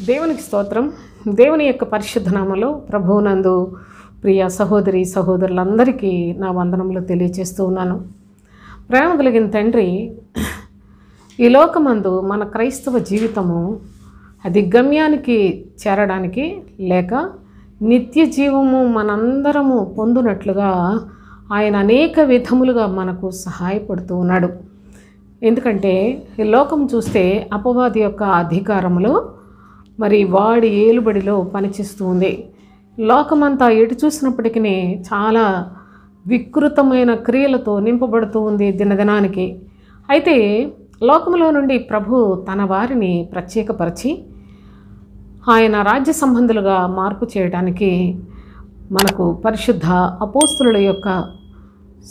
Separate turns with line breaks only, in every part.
దేవునికి స్తోత్రం. దేవుని యొక్క పరిశుద్ధ నామములో ప్రభువునందు ప్రియ సహోదరి సహోదరులందరికీ నా వందనములు తెలియజేస్తూ ఉన్నాను. ప్రేమ కలిగిన తండ్రి, ఈ లోకమందు మన క్రైస్తవ జీవితము అది గమ్యానికి చేరడానికి లేక నిత్య జీవము మనందరము పొందునట్లుగా ఆయన అనేక విధములుగా మనకు సహాయపడుతూ ఉన్నాడు. ఎందుకంటే ఈ లోకం చూస్తే అపవాది యొక్క అధికారంలో మరి వాడి ఏలుబడిలో పనిచేస్తూ ఉంది. లోకమంతా ఎటు చూసినప్పటికీ చాలా వికృతమైన క్రియలతో నింపబడుతూ ఉంది దినదినానికి. అయితే లోకంలో నుండి ప్రభు తన వారిని ప్రత్యేకపరిచి ఆయన రాజ్య సంబంధులుగా మార్పు చేయడానికి మనకు పరిశుద్ధ అపోస్తుల యొక్క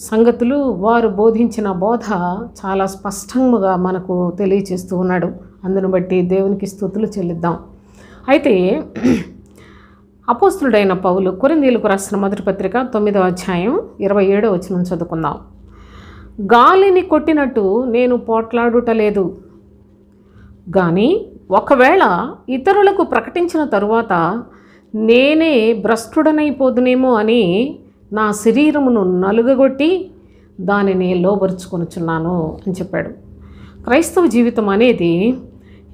సంగతులు, వారు బోధించిన బోధ చాలా స్పష్టంగా మనకు తెలియచేస్తూ ఉన్నాడు. అందును బట్టి దేవునికి స్తుతులు చెల్లిద్దాం. అయితే అపోస్తులుడైన పౌలు కొరింథీయులకు రాసిన మొదటి పత్రిక 9వ అధ్యాయం 27వ వచనం చదువుకుందాం. గాలిని కొట్టినట్టు నేను పోట్లాడుటలేదు, కానీ ఒకవేళ ఇతరులకు ప్రకటించిన తరువాత నేనే భ్రష్టుడనైపోదునేమో అని నా శరీరమును నలుగగొట్టి దానిని లోబరుచుకొనుచున్నాను అని చెప్పాడు. క్రైస్తవ జీవితం అనేది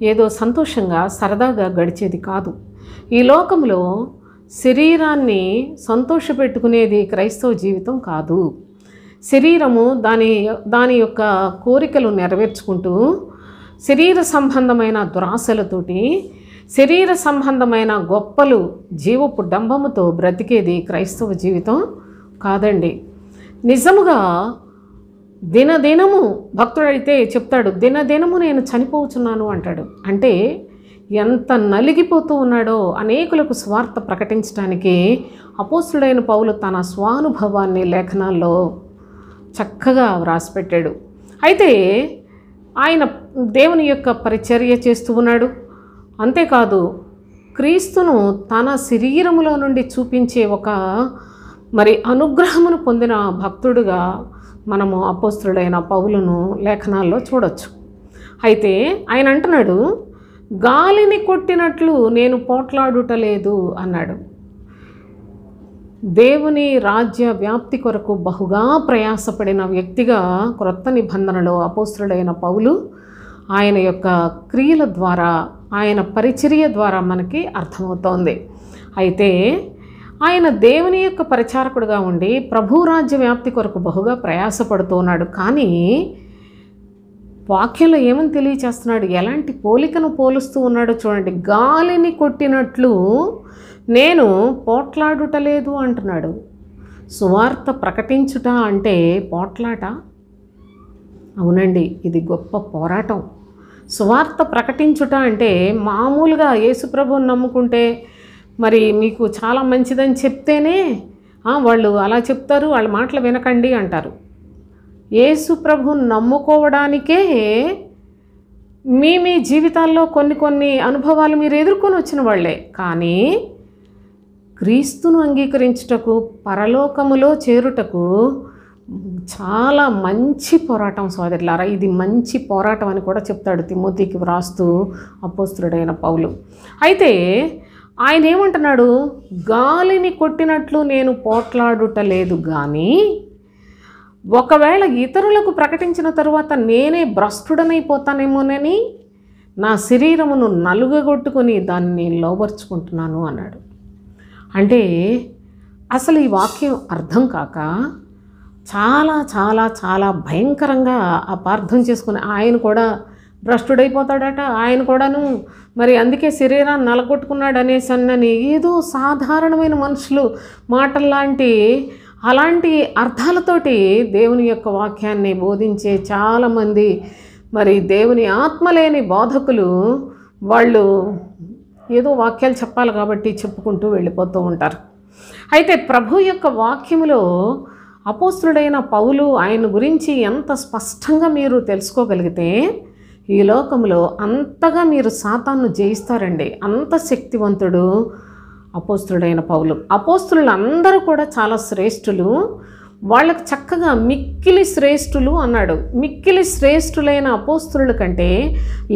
ఏదో సంతోషంగా సరదాగా గడిచేది కాదు. ఈ లోకంలో శరీరాన్ని సంతోషపెట్టుకునేది క్రైస్తవ జీవితం కాదు. శరీరము దాని యొక్క కోరికలు నెరవేర్చుకుంటూ శరీర సంబంధమైన దురాశలతోటి, శరీర సంబంధమైన గొప్పలు, జీవపు డంబముతో బ్రతికేది క్రైస్తవ జీవితం కాదండి. నిజముగా దినదినము భక్తుడైతే చెప్తాడు, దినదినము నేను చనిపోతున్నాను అంటాడు. అంటే ఎంత నలిగిపోతూ ఉన్నాడో అనేకులకు స్వార్థ ప్రకటించడానికి అపోస్తుడైన పౌలు తన స్వానుభవాన్ని లేఖనాల్లో చక్కగా వ్రాసిపెట్టాడు. అయితే ఆయన దేవుని యొక్క పరిచర్య చేస్తూ ఉన్నాడు. అంతేకాదు, క్రీస్తును తన శరీరములో నుండి చూపించే ఒక మరి అనుగ్రహమును పొందిన భక్తుడుగా మనము అపోస్తుడైన పౌలును లేఖనాల్లో చూడొచ్చు. అయితే ఆయన అంటున్నాడు, గాలిని కొట్టినట్లు నేను పోట్లాడుటలేదు అన్నాడు. దేవుని రాజ్య వ్యాప్తి కొరకు బహుగా ప్రయాసపడిన వ్యక్తిగా క్రొత్త నిబంధనలో అపోస్తుడైన పౌలు ఆయన యొక్క క్రియల ద్వారా, ఆయన పరిచర్య ద్వారా మనకి అర్థమవుతోంది. అయితే ఆయన దేవుని యొక్క పరిచారకుడుగా ఉండి ప్రభు రాజ్య వ్యాప్తి కొరకు బహుగా ప్రయాసపడుతున్నాడు. కానీ వాక్యంలో ఏమని తెలియచేస్తున్నాడు, ఎలాంటి పోలికను పోలుస్తూ ఉన్నాడో చూడండి. గాలిని కొట్టినట్లు నేను పోట్లాడుటలేదు అంటున్నాడు. సువార్త ప్రకటించుట అంటే పోట్లాట? అవునండి, ఇది గొప్ప పోరాటం. సువార్త ప్రకటించుట అంటే మామూలుగా యేసుప్రభువుని నమ్ముకుంటే మరి మీకు చాలా మంచిదని చెప్తేనే వాళ్ళు అలా చెప్తారు, వాళ్ళ మాటలు వినకండి అంటారు. యేసుప్రభువుని నమ్ముకోవడానికే మీ జీవితాల్లో కొన్ని అనుభవాలు మీరు ఎదుర్కొని వచ్చిన వాళ్ళే. కానీ క్రీస్తును అంగీకరించుటకు, పరలోకములో చేరుటకు చాలా మంచి పోరాటం సోదరులారా. ఇది మంచి పోరాటం అని కూడా చెప్తాడు తిమోతికి వ్రాస్తూ అపోస్తుడైన పౌలు. అయితే ఆయన ఏమంటున్నాడు, గాలిని కొట్టినట్లు నేను పోట్లాడుటలేదు, కానీ ఒకవేళ ఇతరులకు ప్రకటించిన తరువాత నేనే భ్రష్టుడనైపోతానేమోనని నా శరీరమును నలుగగొట్టుకొని దాన్ని లోబర్చుకుంటున్నాను అన్నాడు. అంటే అసలు ఈ వాక్యం అర్థం కాక చాలా చాలా చాలా భయంకరంగా అపార్థం చేసుకుని ఆయన కూడా భ్రష్టుడైపోతాడట, ఆయన కూడాను మరి అందుకే శరీరాన్ని నలగొట్టుకున్నాడు అనేసి అన్నని ఏదో సాధారణమైన మనుషులు మాటల్లాంటి అలాంటి అర్థాలతోటి దేవుని యొక్క వాక్యాన్ని బోధించే చాలామంది మరి దేవుని ఆత్మలేని బోధకులు వాళ్ళు ఏదో వాక్యాలు చెప్పాలి కాబట్టి చెప్పుకుంటూ వెళ్ళిపోతూ ఉంటారు. అయితే ప్రభు యొక్క వాక్యములో అపోస్తుడైన పౌలు ఆయన గురించి ఎంత స్పష్టంగా మీరు తెలుసుకోగలిగితే ఈ లోకంలో అంతగా మీరు సాతాను జయిస్తారండి. అంత శక్తివంతుడు అపోస్తుడైన పౌలు. అపోస్తులు అందరూ కూడా చాలా శ్రేష్ఠులు. వాళ్ళకు చక్కగా మిక్కిలి శ్రేష్ఠులు అన్నాడు. మిక్కిలి శ్రేష్ఠులైన అపోస్తలుల కంటే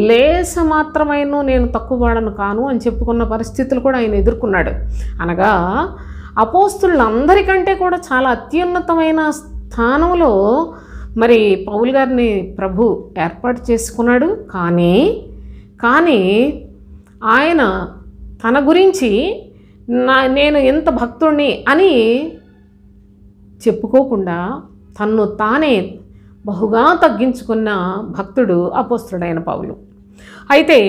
లేస మాత్రమైన నేను తక్కువ వాడను కాను అని చెప్పుకున్న పరిస్థితులు కూడా ఆయన ఎదుర్కొన్నాడు. అనగా అపోస్తలులందరికంటే కూడా చాలా అత్యున్నతమైన స్థానంలో మరి పౌలు గారిని ప్రభు ఏర్పాటు చేసుకున్నాడు. కానీ ఆయన తన గురించి నేను ఎంత భక్తుడిని అని చెప్పుకోకుండా తన్ను తానే బహుగా తగ్గించుకున్న భక్తుడు అపోస్తలుడైన పౌలు. అయితే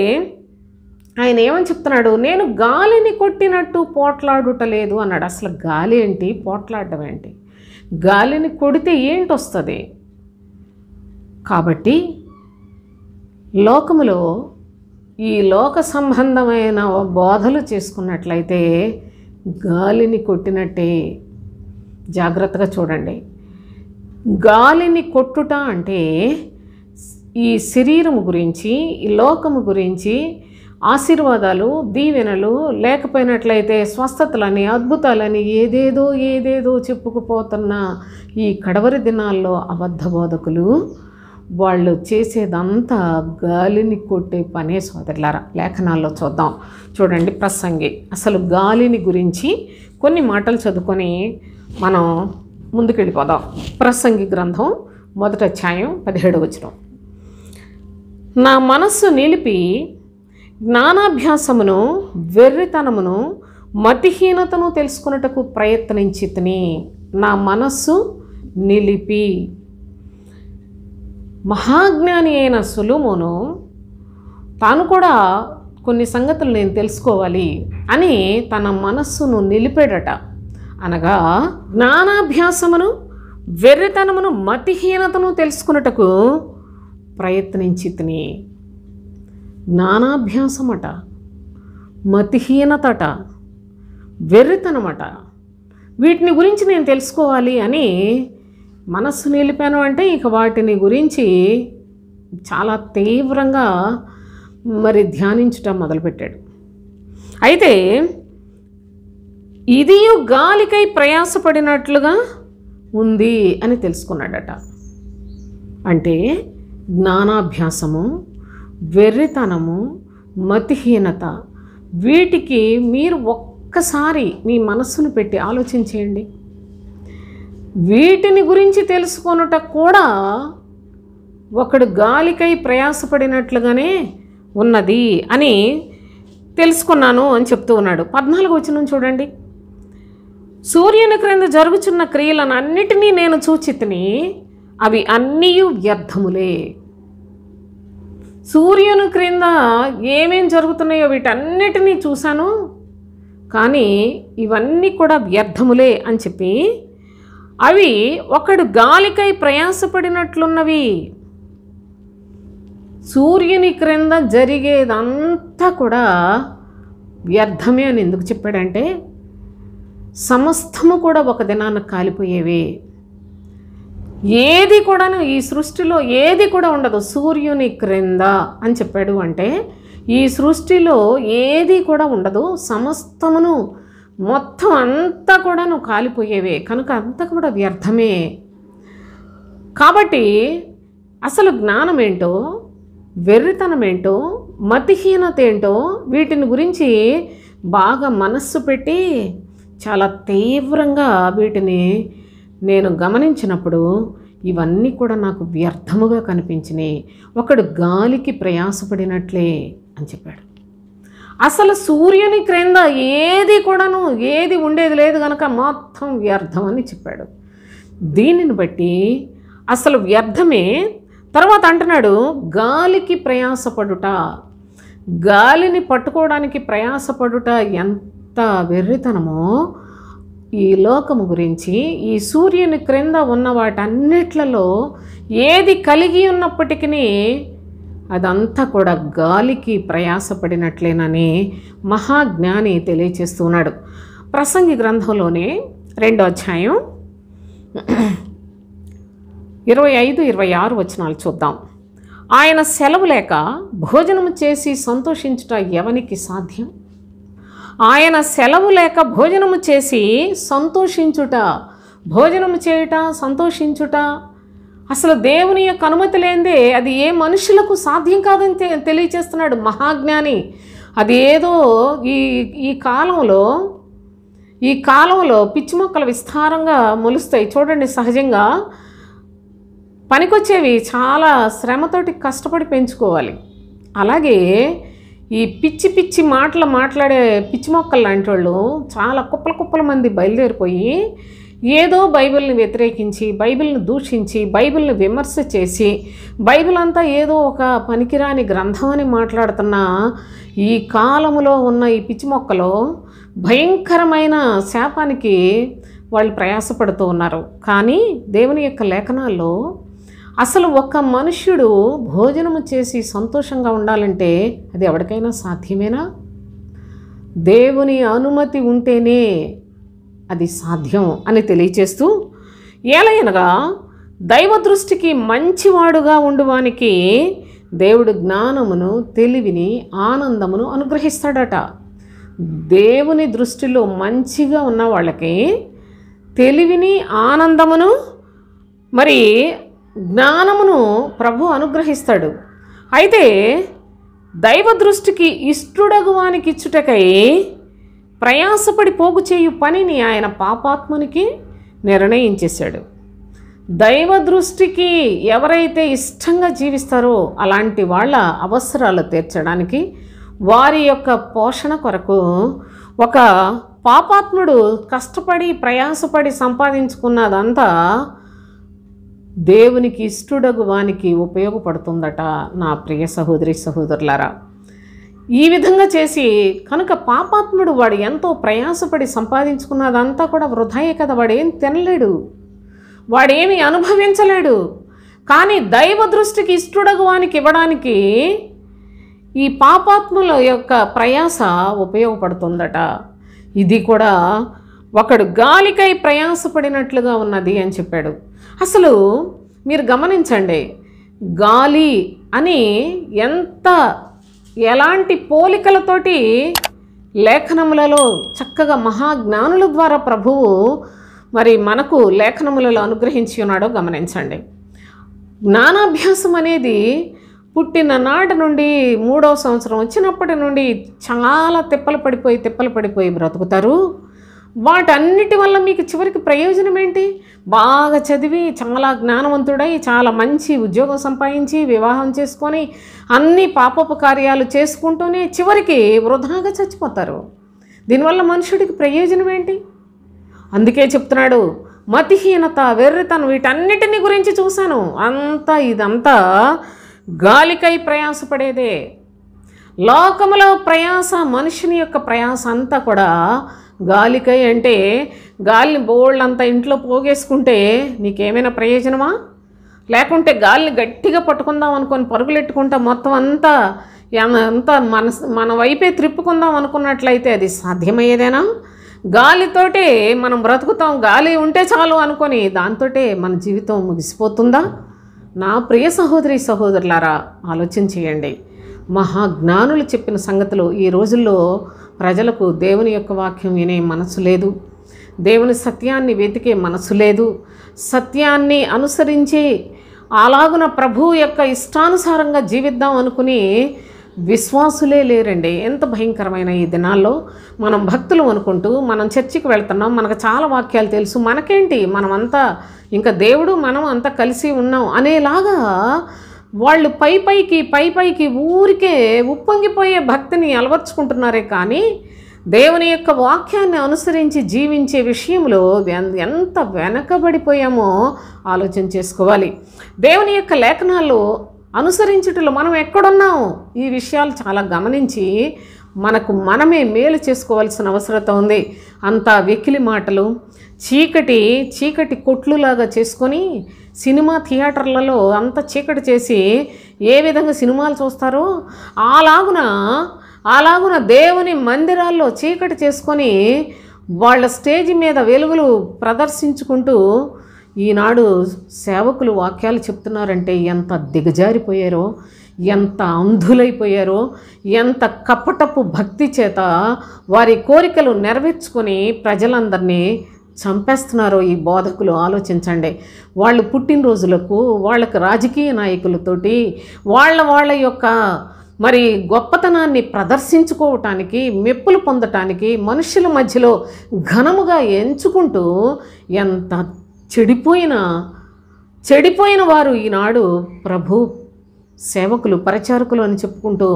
ఆయన ఏమని చెప్తున్నాడు, నేను గాలిని కొట్టినట్టు పోట్లాడుటలేదు అన్నాడు. అసలు గాలి ఏంటి, పోట్లాడడం ఏంటి? గాలిని కొడితే ఏంటి వస్తుంది? కాబట్టి లోకములో ఈ లోక సంబంధమైన బోధలు చేసుకున్నట్లయితే గాలిని కొట్టినట్టే. జాగ్రత్తగా చూడండి. గాలిని కొట్టుట అంటే ఈ శరీరము గురించి, ఈ లోకము గురించి ఆశీర్వాదాలు, దీవెనలు, లేకపోయినట్లయితే స్వస్థతలని, అద్భుతాలని ఏదేదో చెప్పుకుపోతున్న ఈ కడవరి దినాల్లో అబద్ధ బోధకులు వాళ్ళు చేసేదంతా గాలిని కొట్టే పనే సోదరులారా. లేఖనాల్లో చూద్దాం. చూడండి, ప్రసంగి అసలు గాలిని గురించి కొన్ని మాటలు చదువుకొని మనం ముందుకెళ్ళిపోదాం. ప్రసంగి గ్రంథం 1వ అధ్యాయం 17వ వచనం. నా మనస్సు నిలిపి జ్ఞానాభ్యాసమును, వెర్రితనమును, మతిహీనతను తెలుసుకున్నటకు ప్రయత్నించితిని. నా మనస్సు నిలిపి. మహాజ్ఞాని అయిన సొలొమోను తాను కూడా కొన్ని సంగతులు నేను తెలుసుకోవాలి అని తన మనస్సును నిలిపాడట. అనగా జ్ఞానాభ్యాసమును, వెర్రితనమును, మతిహీనతను తెలుసుకున్నటకు ప్రయత్నించితిని. జ్ఞానాభ్యాసమట, మతిహీనతట, వెర్రితనమట, వీటిని గురించి నేను తెలుసుకోవాలి అని మనస్సు నిలిపాను. అంటే ఇక వాటిని గురించి చాలా తీవ్రంగా మరి ధ్యానించటం మొదలుపెట్టాడు. అయితే ఇది గాలికై ప్రయాసపడినట్లుగా ఉంది అని తెలుసుకున్నాడట. అంటే జ్ఞానాభ్యాసము, వెర్రితనము, మతిహీనత, వీటికి మీరు ఒక్కసారి మీ మనస్సును పెట్టి ఆలోచించేయండి. వీటిని గురించి తెలుసుకొనుట కూడా ఒకడు గాలికై ప్రయాసపడినట్లుగానే ఉన్నది అని తెలుసుకున్నాను అని చెప్తూ ఉన్నాడు. 14వ వచనం చూడండి. సూర్యుని క్రింద జరుగుచున్న క్రియలను అన్నిటినీ నేను చూచితిని, అవి అన్నీ వ్యర్థములే. సూర్యుని క్రింద ఏమేం జరుగుతున్నాయో వీటన్నిటినీ చూశాను, కానీ ఇవన్నీ కూడా వ్యర్థములే అని చెప్పి అవి ఒకడు గాలికై ప్రయాసపడినట్లున్నవి. సూర్యుని క్రింద జరిగేదంతా కూడా వ్యర్థమే అని ఎందుకు చెప్పాడంటే సమస్తము కూడా ఒక దినాన కాలిపోయేవి. ఏది కూడాను ఈ సృష్టిలో ఏది కూడా ఉండదు సూర్యుని క్రింద అని చెప్పాడు. అంటే ఈ సృష్టిలో ఏది కూడా ఉండదు, సమస్తమును మొత్తం అంతా కూడాను కాలిపోయేవే, కనుక అంతా కూడా వ్యర్థమే. కాబట్టి అసలు జ్ఞానం ఏంటో, వెర్రితనం ఏంటో, మతిహీనత ఏంటో వీటిని గురించి బాగా మనస్సు పెట్టి చాలా తీవ్రంగా వీటిని నేను గమనించినప్పుడు ఇవన్నీ కూడా నాకు వ్యర్థముగా కనిపించినాయి. ఒకడు గాలికి ప్రయాసపడినట్లే అని చెప్పాడు. అసలు సూర్యుని క్రింద ఏది కూడాను ఏది ఉండేది లేదు కనుక మొత్తం వ్యర్థం అని చెప్పాడు. దీనిని బట్టి అసలు వ్యర్థమే. తర్వాత అంటున్నాడు గాలికి ప్రయాసపడుట, గాలిని పట్టుకోవడానికి ప్రయాసపడుట ఎంత వెర్రితనమో. ఈ లోకము గురించి ఈ సూర్యుని క్రింద ఉన్న వాటన్నిట్లలో ఏది కలిగి ఉన్నప్పటికీ అదంతా కూడా గాలికి ప్రయాసపడినట్లేనని మహాజ్ఞాని తెలియచేస్తున్నాడు. ప్రసంగి గ్రంథంలోనే 2వ అధ్యాయం 25-26 వచనాలు చూద్దాం. ఆయన సెలవు లేక భోజనము చేసి సంతోషించుట ఎవనికి సాధ్యం? ఆయన సెలవు లేక భోజనము చేసి సంతోషించుట భోజనం చేయుట, సంతోషించుట అసలు దేవుని యొక్క అనుమతి లేనిదే అది ఏ మనుషులకు సాధ్యం కాదని తెలియచేస్తున్నాడు మహాజ్ఞాని. అది ఏదో ఈ కాలంలో పిచ్చి మొక్కలు విస్తారంగా మొలుస్తాయి చూడండి. సహజంగా పనికొచ్చేవి చాలా శ్రమతోటి కష్టపడి పెంచుకోవాలి. అలాగే ఈ పిచ్చి మాటలు మాట్లాడే పిచ్చి మొక్కలు లాంటి వాళ్ళు చాలా కుప్పల మంది బయలుదేరిపోయి ఏదో బైబిల్ని వ్యతిరేకించి, బైబిల్ని దూషించి, బైబిల్ని విమర్శ చేసి, బైబిల్ అంతా ఏదో ఒక పనికిరాని గ్రంథం అని మాట్లాడుతున్న ఈ కాలములో ఉన్న ఈ పిచ్చి మొక్కలు భయంకరమైన శాపానికి వాళ్ళు ప్రయాసపడుతూ ఉన్నారు. కానీ దేవుని యొక్క లేఖనాల్లో అసలు ఒక మనుష్యుడు భోజనము చేసి సంతోషంగా ఉండాలంటే అది ఎవరికైనా సాధ్యమేనా? దేవుని అనుమతి ఉంటేనే అది సాధ్యం అని తెలియచేస్తూ, ఏలయనగా దైవ దృష్టికి మంచివాడుగా ఉండువానికి దేవుడు జ్ఞానమును, తెలివిని, ఆనందమును అనుగ్రహిస్తాడట. దేవుని దృష్టిలో మంచిగా ఉన్న వాళ్ళకి తెలివిని, ఆనందమును, మరి జ్ఞానమును ప్రభు అనుగ్రహిస్తాడు. అయితే దైవ దృష్టికి ఇష్టడగువానికి ఇచ్చుటకై ప్రయాసపడి పోగు చేయు పనిని ఆయన పాపాత్మునికి నిర్ణయించేశాడు. దైవ దృష్టికి ఎవరైతే ఇష్టంగా జీవిస్తారో అలాంటి వాళ్ళ అవసరాలు తీర్చడానికి, వారి యొక్క పోషణ కొరకు ఒక పాపాత్ముడు కష్టపడి ప్రయాసపడి సంపాదించుకున్నదంతా దేవునికి ఇష్టడగు వానికి ఉపయోగపడుతుందట. నా ప్రియ సహోదరి సహోదరులారా, ఈ విధంగా చేసి కనుక పాపాత్ముడు వాడు ఎంతో ప్రయాసపడి సంపాదించుకున్నదంతా కూడా వృధాయే కదా. వాడేం తినలేడు, వాడేమి అనుభవించలేడు. కానీ దైవ దృష్టికి ఇష్టడగు వానికి ఇవ్వడానికి ఈ పాపాత్ముల యొక్క ప్రయాస ఉపయోగపడుతుందట. ఇది కూడా ఒకడు గాలికై ప్రయాసపడినట్లుగా ఉన్నది అని చెప్పాడు. అసలు మీరు గమనించండి, గాలి అని ఎలాంటి పోలికలతోటి లేఖనములలో చక్కగా మహాజ్ఞానుల ద్వారా ప్రభువు మరి మనకు లేఖనములలో అనుగ్రహించి ఉన్నాడో గమనించండి. జ్ఞానాభ్యాసం అనేది పుట్టిన నాటి నుండి 3వ సంవత్సరం వచ్చినప్పటి నుండి చాలా తిప్పలు పడిపోయి బ్రతుకుతారు. వాటన్నిటి వల్ల మీకు చివరికి ప్రయోజనం ఏంటి? బాగా చదివి చాలా జ్ఞానవంతుడై చాలా మంచి ఉద్యోగం సంపాదించి వివాహం చేసుకొని అన్ని పాపపు కార్యాలు చేసుకుంటూనే చివరికి వృధాగా చచ్చిపోతారు. దీనివల్ల మనుషుడికి ప్రయోజనం ఏంటి? అందుకే చెప్తున్నాడు, మతిహీనత, వెర్రితనం వీటన్నిటిని గురించి చూశాను, ఇదంతా గాలికై ప్రయాసపడేదే. లోకములో ప్రయాస, మనుషుని యొక్క ప్రయాస అంతా కూడా గాలికై. అంటే గాలిని బోళ్ళంతా ఇంట్లో పోగేసుకుంటే నీకేమైనా ప్రయోజనమా? లేకుంటే గాలిని గట్టిగా పట్టుకుందాం అనుకొని పరుగులెట్టుకుంటా మొత్తం అంతా మన వైపే త్రిప్పుకుందాం అనుకున్నట్లయితే అది సాధ్యమయ్యేదేనా? గాలితోటే మనం బ్రతుకుతాం, గాలి ఉంటే చాలు అనుకొని దాంతోటే మన జీవితం ముగిసిపోతుందా? నా ప్రియ సహోదరి సహోదరులారా, ఆలోచన చేయండి. మహాజ్ఞానులు చెప్పిన సంగతులు ఈ రోజుల్లో ప్రజలకు దేవుని యొక్క వాక్యం వినే మనసు లేదు, దేవుని సత్యాన్ని వెతికే మనసు లేదు, సత్యాన్ని అనుసరించి అలాగున ప్రభువు యొక్క ఇష్టానుసారంగా జీవిద్దాం అనుకుని విశ్వాసులే లేరండి. ఎంత భయంకరమైన ఈ దినాల్లో మనం భక్తులు అనుకుంటూ మనం చర్చికి వెళ్తున్నాం, మనకు చాలా వాక్యాలు తెలుసు, మనకేంటి, మనమంతా ఇంకా దేవుడు మనం అంతా కలిసి ఉన్నాం అనేలాగా వాళ్ళు పైపైకి ఊరికే ఉప్పొంగిపోయే భక్తిని అలవర్చుకుంటున్నారే కానీ దేవుని యొక్క వాక్యాన్ని అనుసరించి జీవించే విషయంలో ఎంత వెనకబడిపోయామో ఆలోచన చేసుకోవాలి. దేవుని యొక్క లేఖనాల్లో అనుసరించుటలో మనం ఎక్కడున్నాం, ఈ విషయాలు చాలా గమనించి మనకు మనమే మేలు చేసుకోవాల్సిన అవసరత ఉంది. అంతా వెకిలి మాటలు, చీకటి కొట్లులాగా చేసుకొని సినిమా థియేటర్లలో అంత చీకటి చేసి ఏ విధంగా సినిమాలు చూస్తారో అలాగున దేవుని మందిరాల్లో చీకటి చేసుకొని వాళ్ళ స్టేజ్ మీద వెలుగులు ప్రదర్శించుకుంటూ ఈనాడు సేవకులు వాక్యాలు చెప్తున్నారంటే ఎంత దిగజారిపోయారో, ఎంత అంధులైపోయారో, ఎంత కపటపు భక్తి చేత వారి కోరికలు నెరవేర్చుకొని ప్రజలందరినీ చంపేస్తున్నారో ఈ బోధకులు ఆలోచించండి. వాళ్ళు పుట్టినరోజులకు, వాళ్ళకి రాజకీయ నాయకులతోటి వాళ్ళ యొక్క మరి గొప్పతనాన్ని ప్రదర్శించుకోవటానికి, మెప్పులు పొందటానికి మనుషుల మధ్యలో ఘనముగా ఎంచుకుంటూ ఎంత చెడిపోయిన వారు ఈనాడు ప్రభు సేవకులు, పరిచారకులు అని చెప్పుకుంటూ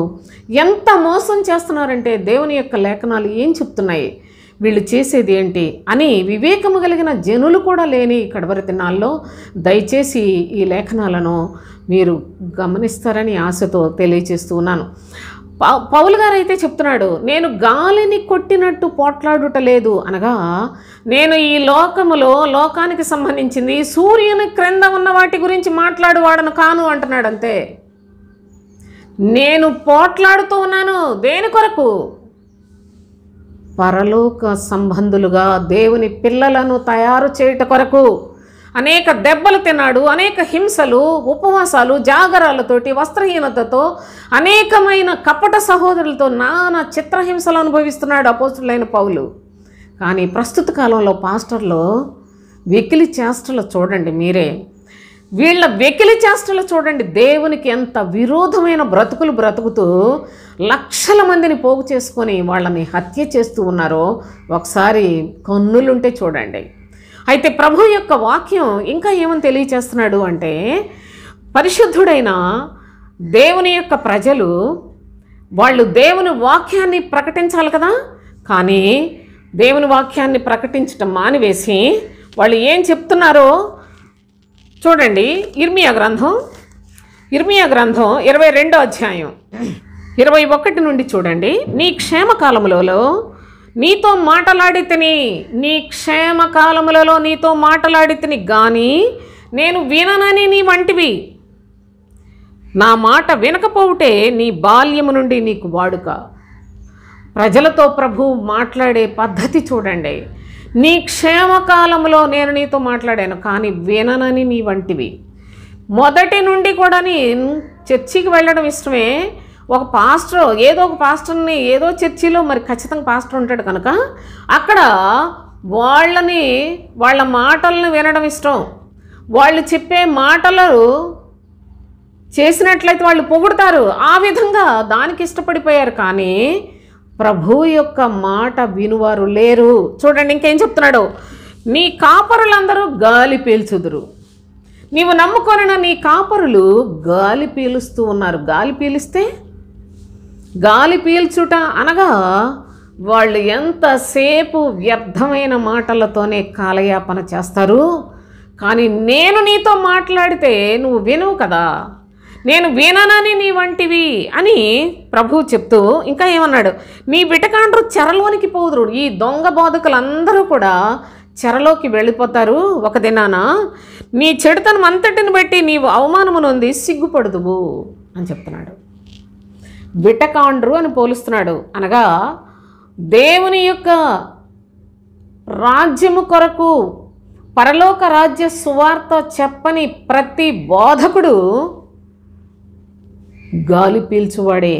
ఎంత మోసం చేస్తున్నారంటే దేవుని యొక్క లేఖనాలు ఏం చెప్తున్నాయి, వీళ్ళు చేసేది ఏంటి అని వివేకము కలిగిన జనులు కూడా లేని కడవరి దినాల్లో దయచేసి ఈ లేఖనాలను మీరు గమనిస్తారని ఆశతో తెలియజేస్తూ ఉన్నాను. పౌలు గారు అయితే చెప్తున్నాడు, నేను గాలిని కొట్టినట్టు పోట్లాడుట లేదు అనగా, నేను ఈ లోకానికి సంబంధించింది సూర్యుని క్రింద ఉన్న వాటి గురించి మాట్లాడువాడను కాను అంటున్నాడు. అంతే. నేను పోట్లాడుతూ ఉన్నాను దేని కొరకు? పరలోక సంబంధులుగా దేవుని పిల్లలను తయారు చేయుట కొరకు. అనేక దెబ్బలు తిన్నాడు, అనేక హింసలు, ఉపవాసాలు, జాగరాలతోటి, వస్త్రహీనతతో, అనేకమైన కపట సహోదరులతో నానా చిత్రహింసలు అనుభవిస్తున్నాడు అపోస్తులైన పౌలు. కానీ ప్రస్తుత కాలంలో పాస్టర్లు వెకిలి చేష్టలు చూడండి మీరే. వీళ్ళ వెకిలి చేష్టలు చూడండి. దేవునికి ఎంత విరోధమైన బ్రతుకుతూ లక్షల మందిని పోగు చేసుకొని వాళ్ళని హత్య చేస్తూ ఉన్నారో ఒకసారి కన్నులుంటే చూడండి. అయితే ప్రభు యొక్క వాక్యం ఇంకా ఏమని తెలియచేస్తున్నాడు అంటే, పరిశుద్ధుడైన దేవుని యొక్క ప్రజలు వాళ్ళు దేవుని వాక్యాన్ని ప్రకటించాలి కదా, కానీ దేవుని వాక్యాన్ని ప్రకటించటం మానివేసి వాళ్ళు ఏం చెప్తున్నారో చూడండి. ఇర్మియా గ్రంథం 22వ అధ్యాయం 21 నుండి చూడండి. నీ క్షేమకాలములలో నీతో మాటలాడితిని గాని నేను విననని నీ వంటివి. నా మాట వినకపోవుటే నీ బాల్యము నుండి నీకు వాడుక. ప్రజలతో ప్రభు మాట్లాడే పద్ధతి చూడండి. నీ క్షేమకాలంలో నేను నీతో మాట్లాడాను కానీ విననని నీ వంటివి. మొదటి నుండి కూడా నేను చర్చికి వెళ్ళడం ఇష్టమే. ఒక పాస్టర్ని ఏదో చర్చిలో మరి ఖచ్చితంగా పాస్టర్ ఉంటాడు కనుక అక్కడ వాళ్ళ మాటలను వినడం ఇష్టం. వాళ్ళు చెప్పే మాటలు చేసినట్లయితే వాళ్ళు పొగుడతారు. ఆ విధంగా దానికి ఇష్టపడిపోయారు. కానీ ప్రభు యొక్క మాట వినువారు లేరు. చూడండి ఇంకేం చెప్తున్నాడు. నీ కాపరులందరూ గాలి పీల్చుదురు. నీవు నమ్ముకొనిన నీ కాపరులు గాలి పీలుస్తూ ఉన్నారు. గాలి పీల్చుట అనగా వాళ్ళు ఎంతసేపు వ్యర్థమైన మాటలతోనే కాలయాపన చేస్తారు. కానీ నేను నీతో మాట్లాడితే నువ్వు వినవు కదా, నేను విననని నీ వంటివి అని ప్రభు చెప్తూ ఇంకా ఏమన్నాడు, నీ బిటకాండ్రు చెరలోనికి పోదురు. ఈ దొంగ బోధకులందరూ కూడా చెరలోకి వెళ్ళిపోతారు ఒక దినాన. నీ చెడుతనం అంతటిని బట్టి నీవు అవమానము నొంది సిగ్గుపడుదువు అని చెప్తున్నాడు. బిటకాండ్రు అని పోలుస్తున్నాడు. అనగా దేవుని యొక్క రాజ్యము కొరకు, పరలోక రాజ్య సువార్త చెప్పని ప్రతి బోధకుడు గాలి పీల్చువాడే,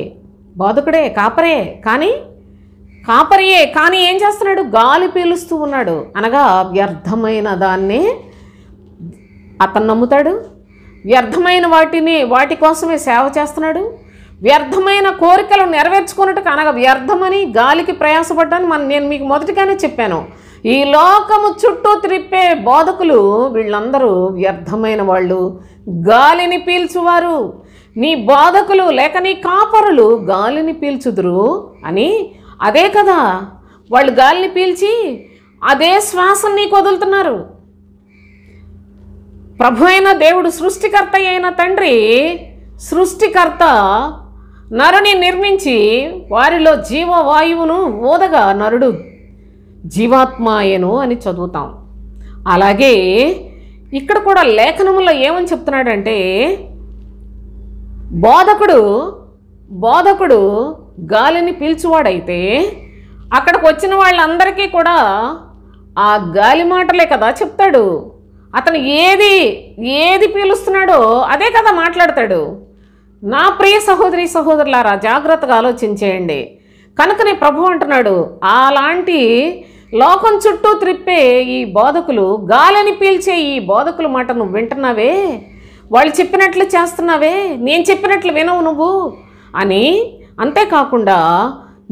బోధకుడే, కాపరియే. కానీ ఏం చేస్తున్నాడు? గాలి పీలుస్తూ ఉన్నాడు. అనగా వ్యర్థమైన దాన్నే అతను నమ్ముతాడు. వ్యర్థమైన వాటి కోసమే సేవ చేస్తున్నాడు. వ్యర్థమైన కోరికలు నెరవేర్చుకున్నట్టుగా అనగా వ్యర్థమని గాలికి ప్రయాసపడ్డాను. నేను మీకు మొదటిగానే చెప్పాను. ఈ లోకము చుట్టూ త్రిప్పే బోధకులు వీళ్ళందరూ వ్యర్థమైన వాళ్ళు, గాలిని పీల్చువారు. నీ బోధకులు లేక నీ కాపరులు గాలిని పీల్చుదురు అని. అదే కదా వాళ్ళు గాలిని పీల్చి అదే శ్వాసను నీకు వదులుతున్నారు. ప్రభు అయిన దేవుడు, సృష్టికర్త అయిన తండ్రి, సృష్టికర్త నరుని నిర్మించి వారిలో జీవవాయువును ఊదగా నరుడు జీవాత్మాయను అని చదువుతాం. అలాగే ఇక్కడ కూడా లేఖనములో ఏమని చెప్తున్నాడంటే, బోధకుడు గాలిని పీల్చువాడైతే అక్కడికి వచ్చిన వాళ్ళందరికీ కూడా ఆ గాలి మాటలే కదా చెప్తాడు. అతను ఏది పీలుస్తున్నాడో అదే కదా మాట్లాడతాడు. నా ప్రియ సహోదరి సహోదరులారా, జాగ్రత్తగా ఆలోచించేయండి. కనుకనే ప్రభు అంటున్నాడు, అలాంటి లోకం చుట్టూ త్రిప్పే ఈ బోధకులు, గాలిని పీల్చే ఈ బోధకుల మాట నువ్వు వింటున్నావే, వాళ్ళు చెప్పినట్లు చేస్తున్నావే, నేను చెప్పినట్లు వినవు నువ్వు అని. అంతేకాకుండా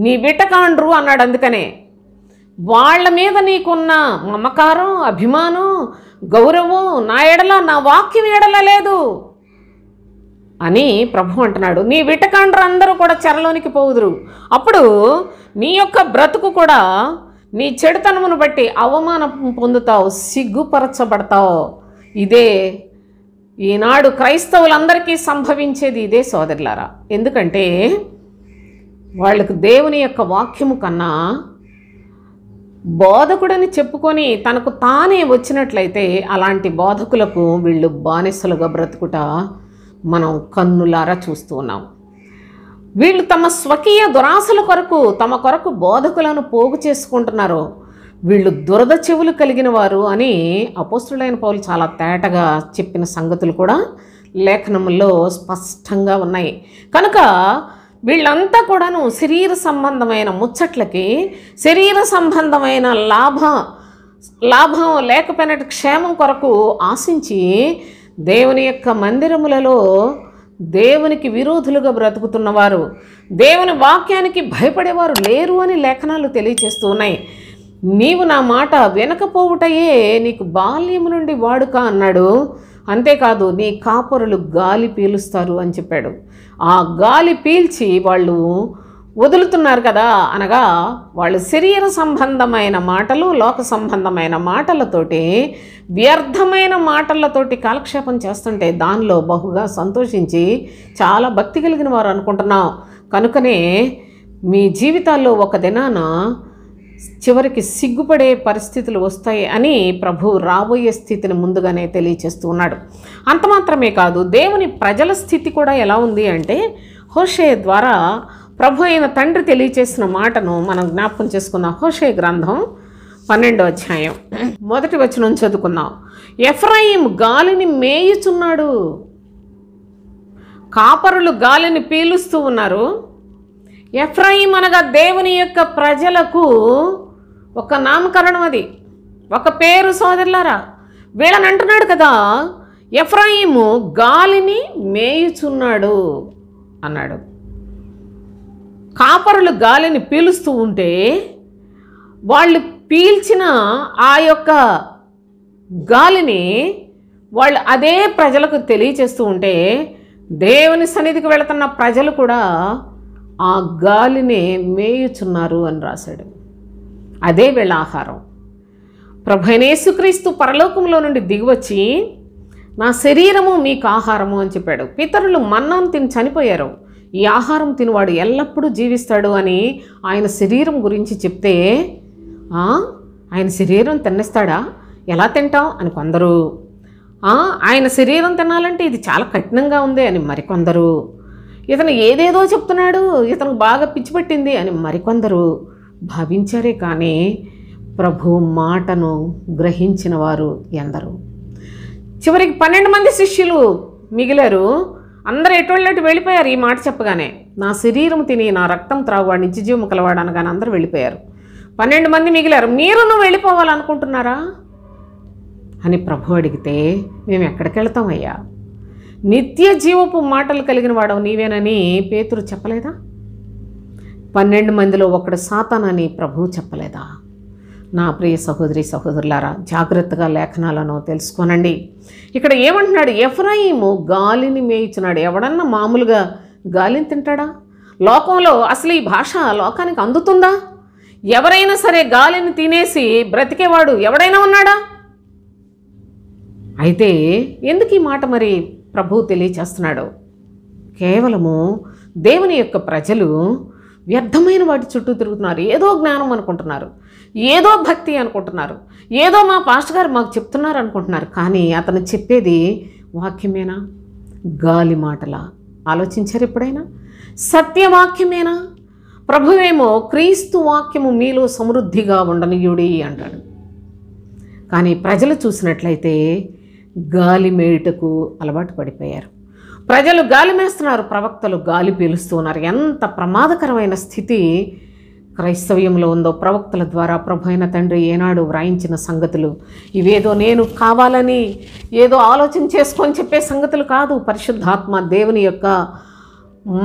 నీ విటకాండ్రు అన్నాడు. అందుకనే వాళ్ళ మీద నీకున్న మమకారం, అభిమానం, గౌరవం నా ఎడల, నా వాక్యం ఎడల లేదు అని ప్రభు అంటున్నాడు. నీ విటకాండ్రు అందరూ కూడా చెరలోనికి పోవుదురు. అప్పుడు నీ యొక్క బ్రతుకు కూడా నీ చెడుతనమును బట్టి అవమానం పొందుతావు, సిగ్గుపరచబడతావు. ఇదే ఈనాడు క్రైస్తవులందరికీ సంభవించేది ఇదే సోదరులారా. ఎందుకంటే వాళ్ళకు దేవుని యొక్క వాక్యము కన్నా బోధకుడని చెప్పుకొని తనకు తానే వచ్చినట్లయితే అలాంటి బోధకులకు వీళ్ళు బానిసలుగా బ్రతుకుట మనం కన్నులారా చూస్తూ ఉన్నాం. వీళ్ళు తమ స్వకీయ దురాశల కొరకు తమ కొరకు బోధకులను పోగు చేసుకుంటున్నారు. వీళ్ళు దురద చెవులు కలిగిన వారు అని అపోస్తులైన పౌలు చాలా తేటగా చెప్పిన సంగతులు కూడా లేఖనముల్లో స్పష్టంగా ఉన్నాయి. కనుక వీళ్ళంతా కూడాను శరీర సంబంధమైన ముచ్చట్లకి, శరీర సంబంధమైన లాభం లేకపోయినట్టు క్షేమం కొరకు ఆశించి దేవుని యొక్క మందిరములలో దేవునికి విరోధులుగా బ్రతుకుతున్నవారు, దేవుని వాక్యానికి భయపడేవారు లేరు అని లేఖనాలు తెలియచేస్తూ ఉన్నాయి. నీవు నా మాట వినకపోవుటయే నీకు బాల్యము నుండి వాడుక అన్నాడు. అంతేకాదు నీ కాపరులు గాలి పీలుస్తారు అని చెప్పాడు. ఆ గాలి పీల్చి వాళ్ళు వదులుతున్నారు కదా, అనగా వాళ్ళు శరీర సంబంధమైన మాటలు, లోక సంబంధమైన మాటలతోటి, వ్యర్థమైన మాటలతోటి కాలక్షేపం చేస్తుంటే దానిలో బహుగా సంతోషించి చాలా భక్తి కలిగిన వారు అనుకుంటున్నాం. కనుకనే మీ జీవితాల్లో ఒక దినాన చివరికి సిగ్గుపడే పరిస్థితులు వస్తాయి అని ప్రభు రాబోయే స్థితిని ముందుగానే తెలియచేస్తూ ఉన్నాడు. అంత మాత్రమే కాదు, దేవుని ప్రజల స్థితి కూడా ఎలా ఉంది అంటే, హోషేయ ద్వారా ప్రభు అయిన తండ్రి తెలియచేసిన మాటను మనం జ్ఞాపకం చేసుకుందాం. హోషేయ గ్రంథం 12వ అధ్యాయం 1వ వచనం చదువుకుందాం. ఎఫ్రాయిం గాలిని మేయుచున్నాడు, కాపరులు గాలిని పీలుస్తూ ఉన్నారు. ఎఫ్రాయిం అనగా దేవుని యొక్క ప్రజలకు ఒక నామకరణం, అది ఒక పేరు సోదరులారా. వీళ్ళని అంటున్నాడు కదా, ఎఫ్రాయిము గాలిని మేయుచున్నాడు అన్నాడు. కాపరులు గాలిని పీలుస్తూ ఉంటే వాళ్ళు పీల్చిన ఆ యొక్క గాలిని వాళ్ళు అదే ప్రజలకు తెలియచేస్తూ ఉంటే దేవుని సన్నిధికి వెళుతున్న ప్రజలు కూడా ఆ గాలిని మేయుచున్నారు అని రాశాడు. అదే వీళ్ళ ఆహారం. ప్రభువైన యేసుక్రీస్తు పరలోకంలో నుండి దిగివచ్చి నా శరీరము మీకు ఆహారము అని చెప్పాడు. పితరులు మన్నాను తిని చనిపోయారు, ఈ ఆహారం తినవాడు ఎల్లప్పుడూ జీవిస్తాడు అని ఆయన శరీరం గురించి చెప్తే, ఆయన శరీరం తినేస్తాడా, ఎలా తింటాం అని కొందరు, ఆయన శరీరం తినాలంటే ఇది చాలా కఠినంగా ఉంది అని మరికొందరు, ఇతను ఏదేదో చెప్తున్నాడు, ఇతను బాగా పిచ్చిపట్టింది అని మరికొందరు భావించారే కానీ ప్రభు మాటను గ్రహించిన వారు ఎందరు? చివరికి 12 మంది శిష్యులు మిగిలారు. అందరూ ఎటువంటి వెళ్ళిపోయారు ఈ మాట చెప్పగానే. నా శరీరం తిని నా రక్తం త్రాగువాడు నిత్యజీవము కలవాడు అనగానే అందరూ వెళ్ళిపోయారు. 12 మంది మిగిలారు. మీరును వెళ్ళిపోవాలనుకుంటున్నారా అని ప్రభు అడిగితే, మేము ఎక్కడికి వెళ్తామయ్యా, నిత్య జీవపు మాటలు కలిగిన వాడవు నీవేనని పేతురు చెప్పలేదా? 12 మందిలో ఒకడు సాతానని ప్రభు చెప్పలేదా? నా ప్రియ సహోదరి సహోదరులారా, జాగ్రత్తగా లేఖనాలను తెలుసుకోనండి. ఇక్కడ ఏమంటున్నాడు? ఎఫ్రాయిము గాలిని మేయిచున్నాడు. ఎవడన్నా మామూలుగా గాలిని తింటాడా? లోకంలో అసలు ఈ భాష లోకానికి అందుతుందా? ఎవరైనా సరే గాలిని తినేసి బ్రతికేవాడు ఎవడైనా ఉన్నాడా? అయితే ఎందుకు ఈ మాట మరి ప్రభు తెలియచేస్తున్నాడు? కేవలము దేవుని యొక్క ప్రజలు వ్యర్థమైన వాటి చుట్టూ తిరుగుతున్నారు. ఏదో జ్ఞానం అనుకుంటున్నారు, ఏదో భక్తి అనుకుంటున్నారు, ఏదో మా పాస్టర్ గారు మాకు చెప్తున్నారు అనుకుంటున్నారు. కానీ అతను చెప్పేది వాక్యమేనా, గాలి మాటలా? ఆలోచించారు ఎప్పుడైనా? సత్యవాక్యమేనా? ప్రభువేమో క్రీస్తు వాక్యము మీలో సమృద్ధిగా ఉండనీయుడి అంటాడు. కానీ ప్రజలు చూసినట్లయితే గాలి మేయుటకు అలవాటు పడిపోయారు. ప్రజలు గాలి మేస్తున్నారు, ప్రవక్తలు గాలి పీలుస్తూ ఉన్నారు. ఎంత ప్రమాదకరమైన స్థితి క్రైస్తవ్యంలో ఉందో, ప్రవక్తల ద్వారా ప్రభు అయిన తండ్రి ఏనాడు వ్రాయించిన సంగతులు. ఇవేదో నేను కావాలని ఏదో ఆలోచన చేసుకొని చెప్పే సంగతులు కాదు. పరిశుద్ధాత్మ దేవుని యొక్క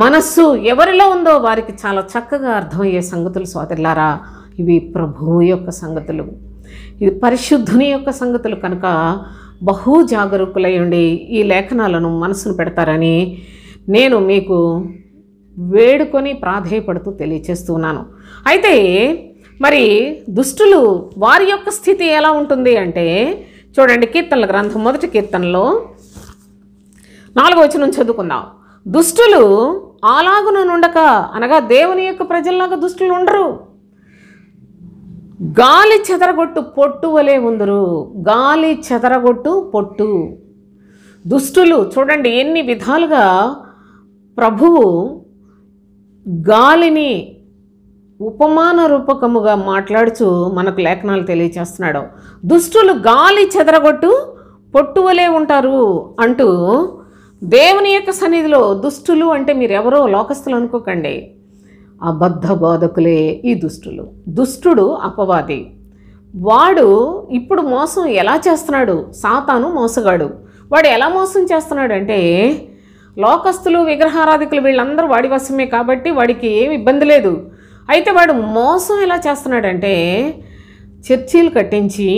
మనస్సు ఎవరిలో ఉందో వారికి చాలా చక్కగా అర్థమయ్యే సంగతులు సోదరులారా. ఇవి ప్రభువు యొక్క సంగతులు, ఇది పరిశుద్ధుని యొక్క సంగతులు. కనుక బహు జాగరూకులై ఉండి ఈ లేఖనాలను మనసును పెడతారని నేను మీకు వేడుకొని ప్రాధేయపడుతూ తెలియచేస్తున్నాను. అయితే మరి దుష్టులు వారి యొక్క స్థితి ఎలా ఉంటుంది అంటే చూడండి, కీర్తనల గ్రంథం 1వ కీర్తనలో 4వ వచనం చదువుకుందాం. దుష్టులు అలాగున నుండక, అనగా దేవుని యొక్క ప్రజల్లాగా దుష్టులు ఉండరు, గాలి చెదరగొట్టు పొట్టు వలె ఉందరు. గాలి చెదరగొట్టు పొట్టు. దుష్టులు చూడండి ఎన్ని విధాలుగా ప్రభువు గాలిని ఉపమాన రూపకముగా మాట్లాడుచు మనకు లేఖనాలు తెలియచేస్తున్నాడు. దుష్టులు గాలి చెదరగొట్టు పొట్టు వలె ఉంటారు అంటూ దేవుని యొక్క సన్నిధిలో దుష్టులు అంటే మీరెవరో లోకస్తులు అనుకోకండి, అబద్ధ బోధకులే ఈ దుష్టులు. దుష్టుడు అపవాది. వాడు ఇప్పుడు మోసం ఎలా చేస్తున్నాడు? సాతాను మోసగాడు. వాడు ఎలా మోసం చేస్తున్నాడంటే లోకస్తులు విగ్రహారాధికులు వీళ్ళందరూ వాడి వశమే కాబట్టి వాడికి ఏమి ఇబ్బంది లేదు. అయితే వాడు మోసం ఎలా చేస్తున్నాడంటే చర్చీలు కట్టించి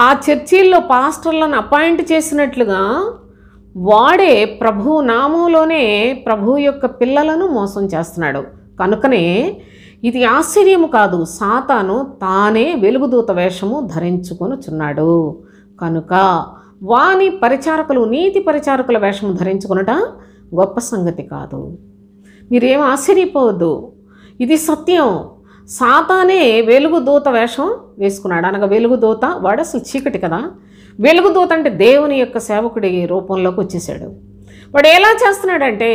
ఆ చర్చీల్లో పాస్టర్లను అపాయింట్ చేసినట్లుగా వాడే ప్రభువు నామంలోనే ప్రభువు యొక్క పిల్లలను మోసం చేస్తున్నాడు. కనుకనే ఇది ఆశ్చర్యము కాదు, సాతాను తానే వెలుగుదూత వేషము ధరించుకొనుచున్నాడు. కనుక వాని పరిచారకులు నీతి పరిచారకుల వేషము ధరించుకొనుట గొప్ప సంగతి కాదు. మీరేం ఆశ్చర్యపోవద్దు, ఇది సత్యం. సాతానే వెలుగుదూత వేషం వేసుకున్నాడు. అనగా వెలుగుదూత వాడు అసలు చీకటి కదా. వెలుగుదూత అంటే దేవుని యొక్క సేవకుడి రూపంలోకి వచ్చేసాడు. వాడు ఎలా చేస్తున్నాడంటే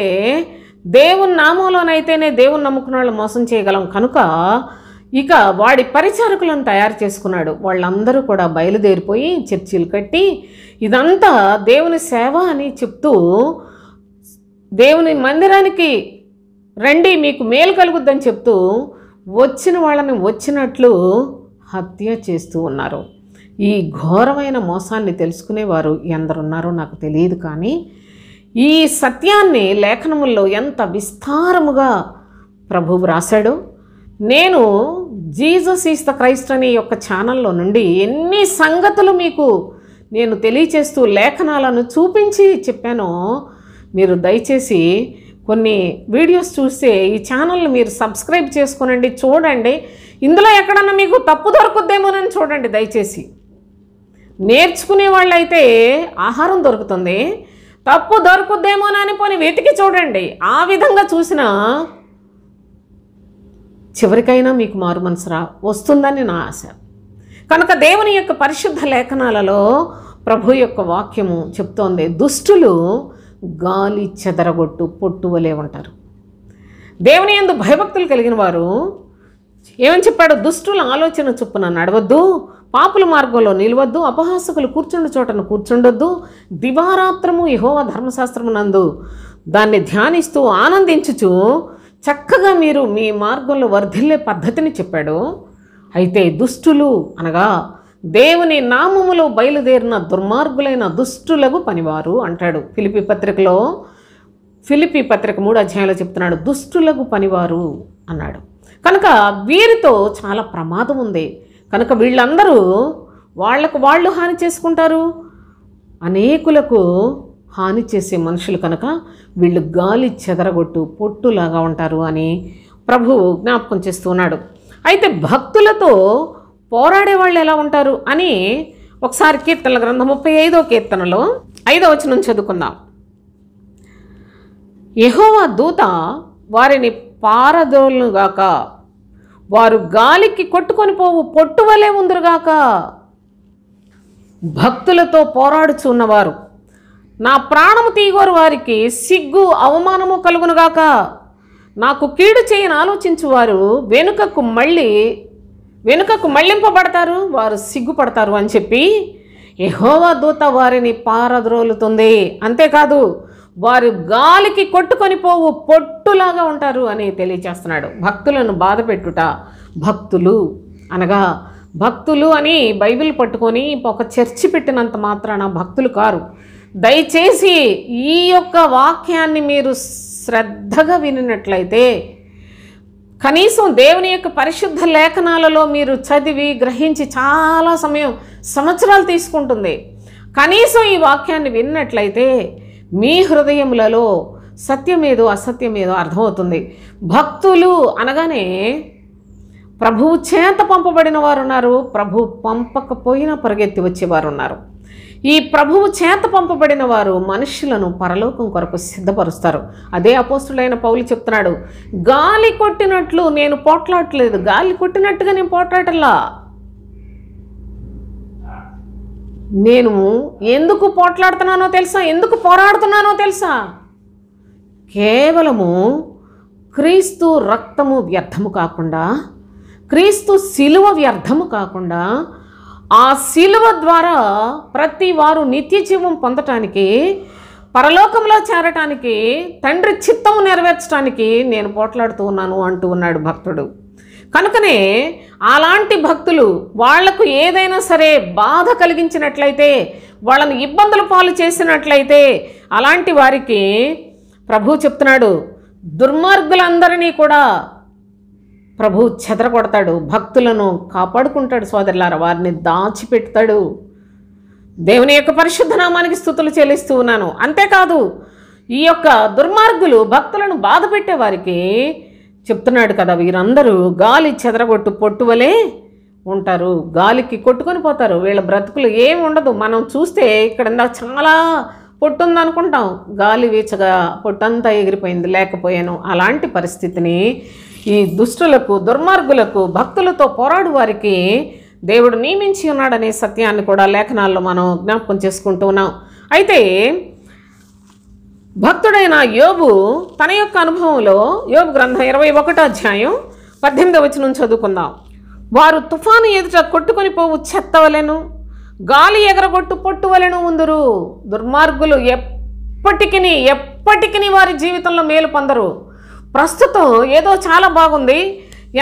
దేవుని నామంలోనైతేనే దేవుని నమ్ముకున్న వాళ్ళు మోసం చేయగలం కనుక ఇక వాడి పరిచారకులను తయారు చేసుకున్నాడు. వాళ్ళందరూ కూడా బయలుదేరిపోయి చర్చిలు కట్టి ఇదంతా దేవుని సేవ అని చెప్తూ దేవుని మందిరానికి రండి మీకు మేలు కలుగుద్దని చెప్తూ వచ్చిన వాళ్ళని వచ్చినట్లు హత్య చేస్తూ ఉన్నారు. ఈ ఘోరమైన మోసాన్ని తెలుసుకునేవారు ఎందరున్నారో నాకు తెలియదు, కానీ ఈ సత్యాన్ని లేఖనముల్లో ఎంత విస్తారముగా ప్రభువు రాశాడో. నేను జీసస్ ఈజ్ ద క్రైస్ట్ అనే యొక్క ఛానల్లో నుండి ఎన్ని సంగతులు మీకు నేను తెలియచేస్తూ లేఖనాలను చూపించి చెప్పానో మీరు దయచేసి కొన్ని వీడియోస్ చూస్తే ఈ ఛానల్ని మీరు సబ్స్క్రైబ్ చేసుకోనండి, చూడండి. ఇందులో ఎక్కడన్నా మీకు తప్పు దొరుకుద్దేమోనని చూడండి దయచేసి. నేర్చుకునే వాళ్ళైతే ఆహారం దొరుకుతుంది, తప్పు దొరుకుద్దేమోనని పోని వెతికి చూడండి. ఆ విధంగా చూసినా చివరికైనా మీకు మారు మనసు వస్తుందని నా ఆశ. కనుక దేవుని యొక్క పరిశుద్ధ లేఖనాలలో ప్రభు యొక్క వాక్యము చెప్తోంది, దుష్టులు గాలి చెదరగొట్టు పొట్టు వలె ఉంటారు. దేవుని యందు భయభక్తులు కలిగిన వారు ఏమని చెప్పాడు? దుష్టుల ఆలోచన చొప్పున నడవద్దు, పాపుల మార్గంలో నిలవద్దు, అపహాసకులు కూర్చుండు చోటను కూర్చుండొద్దు, దివారాత్రము యెహోవా ధర్మశాస్త్రమునందు దాన్ని ధ్యానిస్తూ ఆనందించుచు చక్కగా మీరు మీ మార్గంలో వర్ధిల్లే పద్ధతిని చెప్పాడు. అయితే దుష్టులు అనగా దేవుని నామములో బయలుదేరిన దుర్మార్గులైన దుష్టులకు పనివారు అంటాడు. ఫిలిప్పీ పత్రిక 3వ అధ్యాయంలో చెప్తున్నాడు, దుష్టులకు పనివారు అన్నాడు. కనుక వీరితో చాలా ప్రమాదం ఉంది. కనుక వీళ్ళందరూ వాళ్లకు వాళ్ళు హాని చేసుకుంటారు, అనేకులకు హాని చేసే మనుషులు. కనుక వీళ్ళు గాలి చెదరగొట్టు పొట్టులాగా ఉంటారు అని ప్రభువు జ్ఞాపకం చేస్తున్నాడు. అయితే భక్తులతో పోరాడే వాళ్ళు ఎలా ఉంటారు అని ఒకసారి కీర్తనల గ్రంథం 35వ కీర్తనలో 5వ వచనం చదువుకుందాం. యెహోవా దూత వారిని పారదోలుగాక, వారు గాలికి కొట్టుకొని పోవు పొట్టు వలె ఉందరుగాక. భక్తులతో పోరాడుచున్నవారు నా ప్రాణము తీగోరు వారికి సిగ్గు అవమానము కలుగునుగాక. నాకు కీడు చేయని ఆలోచించువారు వెనుకకు మళ్ళింపబడతారు, వారు సిగ్గుపడతారు అని చెప్పి యెహోవా దూత వారిని పారద్రోలుతుంది. అంతేకాదు వారు గాలికి కొట్టుకొని పోవు పొట్టులాగా ఉంటారు అని తెలియచేస్తున్నాడు. భక్తులను బాధ పెట్టుట, భక్తులు అనగా భక్తులు అని బైబిల్ పట్టుకొని ఒక చర్చి పెట్టినంత మాత్రాన భక్తులు కారు. దయచేసి ఈ యొక్క వాక్యాన్ని మీరు శ్రద్ధగా వినినట్లయితే, కనీసం దేవుని యొక్క పరిశుద్ధ లేఖనాలలో మీరు చదివి గ్రహించి చాలా సంవత్సరాలు తీసుకుంటుంది. కనీసం ఈ వాక్యాన్ని విన్నట్లయితే మీ హృదయములలో సత్యమేదో అసత్యమేదో అర్థమవుతుంది. భక్తులు అనగానే ప్రభువు చేత పంపబడిన వారు ఉన్నారు, ప్రభువు పంపకపోయినా పరిగెత్తి వచ్చేవారు ఉన్నారు. ఈ ప్రభువు చేత పంపబడిన వారు మనుషులను పరలోకం కొరకు సిద్ధపరుస్తారు. అదే అపోస్తులైన పౌలు చెప్తున్నాడు, గాలి కొట్టినట్లు నేను పోట్లాడలేదు, గాలి కొట్టినట్టుగా నేను పోట్లాడలా. నేను ఎందుకు పోట్లాడుతున్నానో తెలుసా, ఎందుకు పోరాడుతున్నానో తెలుసా? కేవలము క్రీస్తు రక్తము వ్యర్థము కాకుండా, క్రీస్తు శిలువ వ్యర్థము కాకుండా, ఆ శిలువ ద్వారా ప్రతి వారు నిత్య జీవం పొందటానికి, పరలోకంలో చేరటానికి, తండ్రి చిత్తము నెరవేర్చడానికి నేను పోట్లాడుతూ ఉన్నాను అంటూ ఉన్నాడు భక్తుడు. కనుకనే అలాంటి భక్తులు వాళ్లకు ఏదైనా సరే బాధ కలిగించినట్లయితే, వాళ్ళని ఇబ్బందుల పాలు చేసినట్లయితే, అలాంటి వారికి ప్రభు చెప్తున్నాడు, దుర్మార్గులందరినీ కూడా ప్రభు చెదరగొడతాడు, భక్తులను కాపాడుకుంటాడు. సోదరులారా, వారిని దాచిపెడతాడు. దేవుని యొక్క పరిశుద్ధ నామానికి స్తుతులు చెల్లిస్తూ ఉన్నాను. అంతేకాదు, ఈ యొక్క దుర్మార్గులు భక్తులను బాధ పెట్టే వారికి చెప్తున్నాడు కదా, వీరందరూ గాలి చెదరగొట్టు పొట్టువలే ఉంటారు, గాలికి కొట్టుకొని పోతారు. వీళ్ళ బ్రతుకులు ఏమి ఉండదు. మనం చూస్తే ఇక్కడ చాలా పొట్టు ఉందనుకుంటాం, గాలి వీచగా పొట్టంతా ఎగిరిపోయింది, లేకపోయాను. అలాంటి పరిస్థితిని ఈ దుష్టులకు, దుర్మార్గులకు, భక్తులతో పోరాడు వారికి దేవుడు నియమించి ఉన్నాడనే సత్యాన్ని కూడా లేఖనాల్లో మనం జ్ఞాపకం చేసుకుంటూ ఉన్నాం. అయితే భక్తుడైన యోబు తన యొక్క అనుభవంలో, యోబు గ్రంథం 21వ అధ్యాయం 18వ వచనం చదువుకుందాం. వారు తుఫాను ఎదుట కొట్టుకొని పోవు చెత్తవలెను, గాలి ఎగరగొట్టు పొట్టువలెను ఉందురు. దుర్మార్గులు ఎప్పటికీ వారి జీవితంలో మేలు పొందరు. ప్రస్తుతం ఏదో చాలా బాగుంది,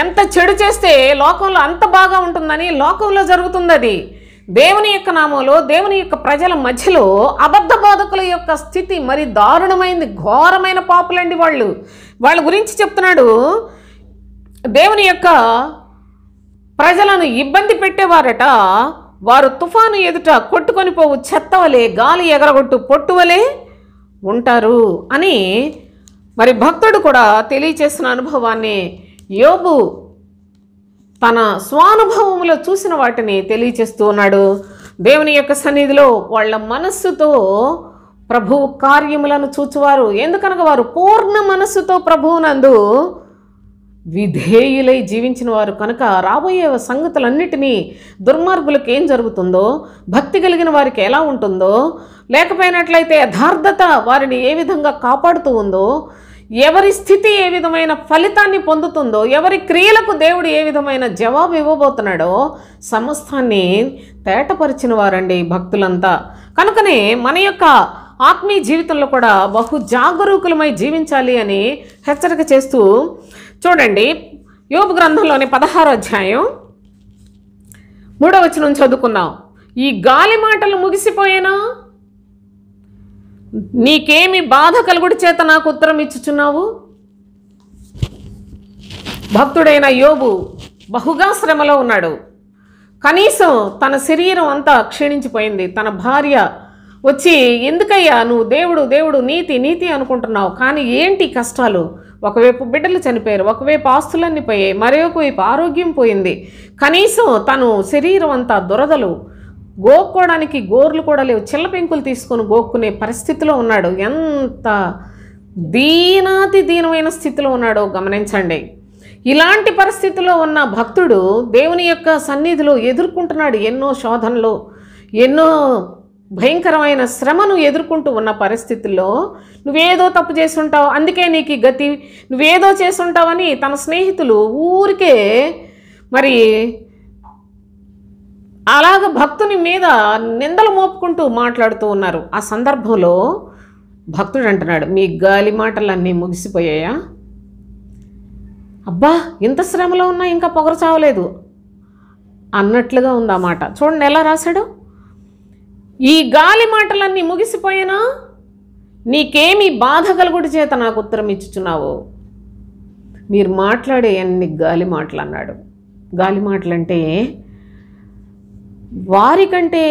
ఎంత చెడు చేస్తే లోకంలో అంత బాగా ఉంటుందని లోకంలో జరుగుతుంది. అది దేవుని యొక్క నామంలో, దేవుని యొక్క ప్రజల మధ్యలో అబద్ధ బోధకుల యొక్క స్థితి మరి దారుణమైంది. ఘోరమైన పాపులండి వాళ్ళు. వాళ్ళ గురించి చెప్తున్నాడు, దేవుని యొక్క ప్రజలను ఇబ్బంది పెట్టేవారట. వారు తుఫాను ఎదుట కొట్టుకొని పోవు చెత్తవలే, గాలి ఎగరగొట్టు పొట్టువలే ఉంటారు అని మరి భక్తుడు కూడా తెలియచేసిన అనుభవాన్ని యోబు తన స్వానుభవంలో చూసిన వాటిని తెలియచేస్తూ ఉన్నాడు. దేవుని యొక్క సన్నిధిలో వాళ్ళ మనస్సుతో ప్రభువు కార్యములను చూచువారు. ఎందుకనగా వారు పూర్ణ మనస్సుతో ప్రభువునందు విధేయులై జీవించిన వారు కనుక రాబోయే సంగతులన్నిటినీ, దుర్మార్గులకు ఏం జరుగుతుందో, భక్తి కలిగిన వారికి ఎలా ఉంటుందో, లేకపోయినట్లయితే యథార్థత వారిని ఏ విధంగా కాపాడుతూ ఉందో, ఎవరి స్థితి ఏ విధమైన ఫలితాన్ని పొందుతుందో, ఎవరి క్రియలకు దేవుడు ఏ విధమైన జవాబు ఇవ్వబోతున్నాడో సమస్తాన్ని తేటపరిచిన వారండి భక్తులంతా. కనుకనే మన యొక్క ఆత్మీయ జీవితంలో కూడా బహు జాగరూకులమై జీవించాలి అని హెచ్చరిక చేస్తూ చూడండి, యోబు గ్రంథంలోని 16వ అధ్యాయం 3వ వచనం చదువుకుందాం. ఈ గాలి మాటలు ముగిసిపోయేనా? నీకేమి బాధ కలుగుడి చేత నాకు ఉత్తరం ఇచ్చుచున్నావు? భక్తుడైన యోబు బహుగా శ్రమలో ఉన్నాడు. కనీసం తన శరీరం అంతా క్షీణించిపోయింది. తన భార్య వచ్చి, ఎందుకయ్యా నువ్వు దేవుడు నీతి అనుకుంటున్నావు, కానీ ఏంటి కష్టాలు? ఒకవైపు బిడ్డలు చనిపోయారు, ఒకవైపు ఆస్తులన్నీ పోయాయి, మరొక వైపు ఆరోగ్యం పోయింది. కనీసం తను శరీరం అంతా దురదలు, గోక్కోవడానికి గోర్లు కూడా లేవు, చిల్ల పెంకులు తీసుకొని గోక్కునే పరిస్థితిలో ఉన్నాడు. ఎంత దీనమైన స్థితిలో ఉన్నాడో గమనించండి. ఇలాంటి పరిస్థితిలో ఉన్న భక్తుడు దేవుని యొక్క సన్నిధిలో ఎదుర్కొంటున్నాడు ఎన్నో శోధనలు, ఎన్నో భయంకరమైన శ్రమను ఎదుర్కొంటూ ఉన్న పరిస్థితుల్లో నువ్వేదో తప్పు చేసి ఉంటావు, అందుకే నీకు గతి, నువ్వేదో చేసి ఉంటావని తన స్నేహితులు ఊరికే మరి అలాగ భక్తుని మీద నిందలు మోపుకుంటూ మాట్లాడుతూ ఉన్నారు. ఆ సందర్భంలో భక్తుడు అంటున్నాడు, మీ గాలి మాటలన్నీ ముగిసిపోయాయా? అబ్బా, ఇంత శ్రమలో ఉన్నా ఇంకా పొగరు చావలేదు అన్నట్లుగా ఉంది ఆ మాట. చూడండి ఎలా రాశాడు, ఈ గాలి మాటలన్నీ ముగిసిపోయినా నీకేమి బాధ కలుగుడి చేత నాకు ఉత్తరం ఇచ్చుచున్నావు? మీరు మాట్లాడే అన్ని గాలి మాటలు అన్నాడు. గాలి మాటలు అంటే వారికంటే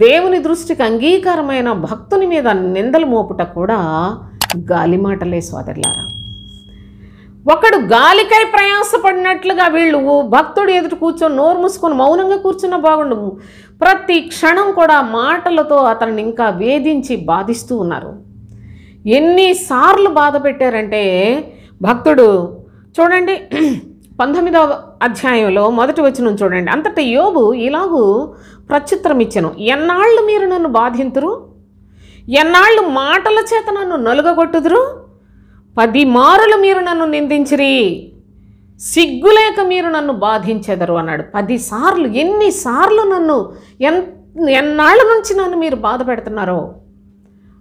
దేవుని దృష్టికి అంగీకారమైన భక్తుని మీద నిందలు మోపుట కూడా గాలి మాటలే సోదరులారా. ఒకడు గాలికై ప్రయాసపడినట్లుగా వీళ్ళు భక్తుడు ఎదుట కూర్చొని నోరు మూసుకొని మౌనంగా కూర్చున్న బాగుండు. ప్రతి క్షణం కూడా మాటలతో అతన్ని ఇంకా వేధించి బాధిస్తూ ఉన్నారు. ఎన్నిసార్లు బాధ పెట్టారంటే భక్తుడు చూడండి 19వ అధ్యాయంలో 1వ వచనం చూడండి. అంతటా యోబు ఇలాగూ ప్రత్యుత్తరం ఇచ్చెను, ఎన్నాళ్ళు మీరు నన్ను బాధింతురు? ఎన్నాళ్ళు మాటల చేత నన్ను నలుగగొట్టుదురు? 10 మారులు మీరు నన్ను నిందించిరి, సిగ్గులేక మీరు నన్ను బాధించెదరు అన్నాడు. 10 సార్లు. ఎన్నిసార్లు నన్ను ఎన్నాళ్ళ నుంచి నన్ను మీరు బాధ పెడుతున్నారో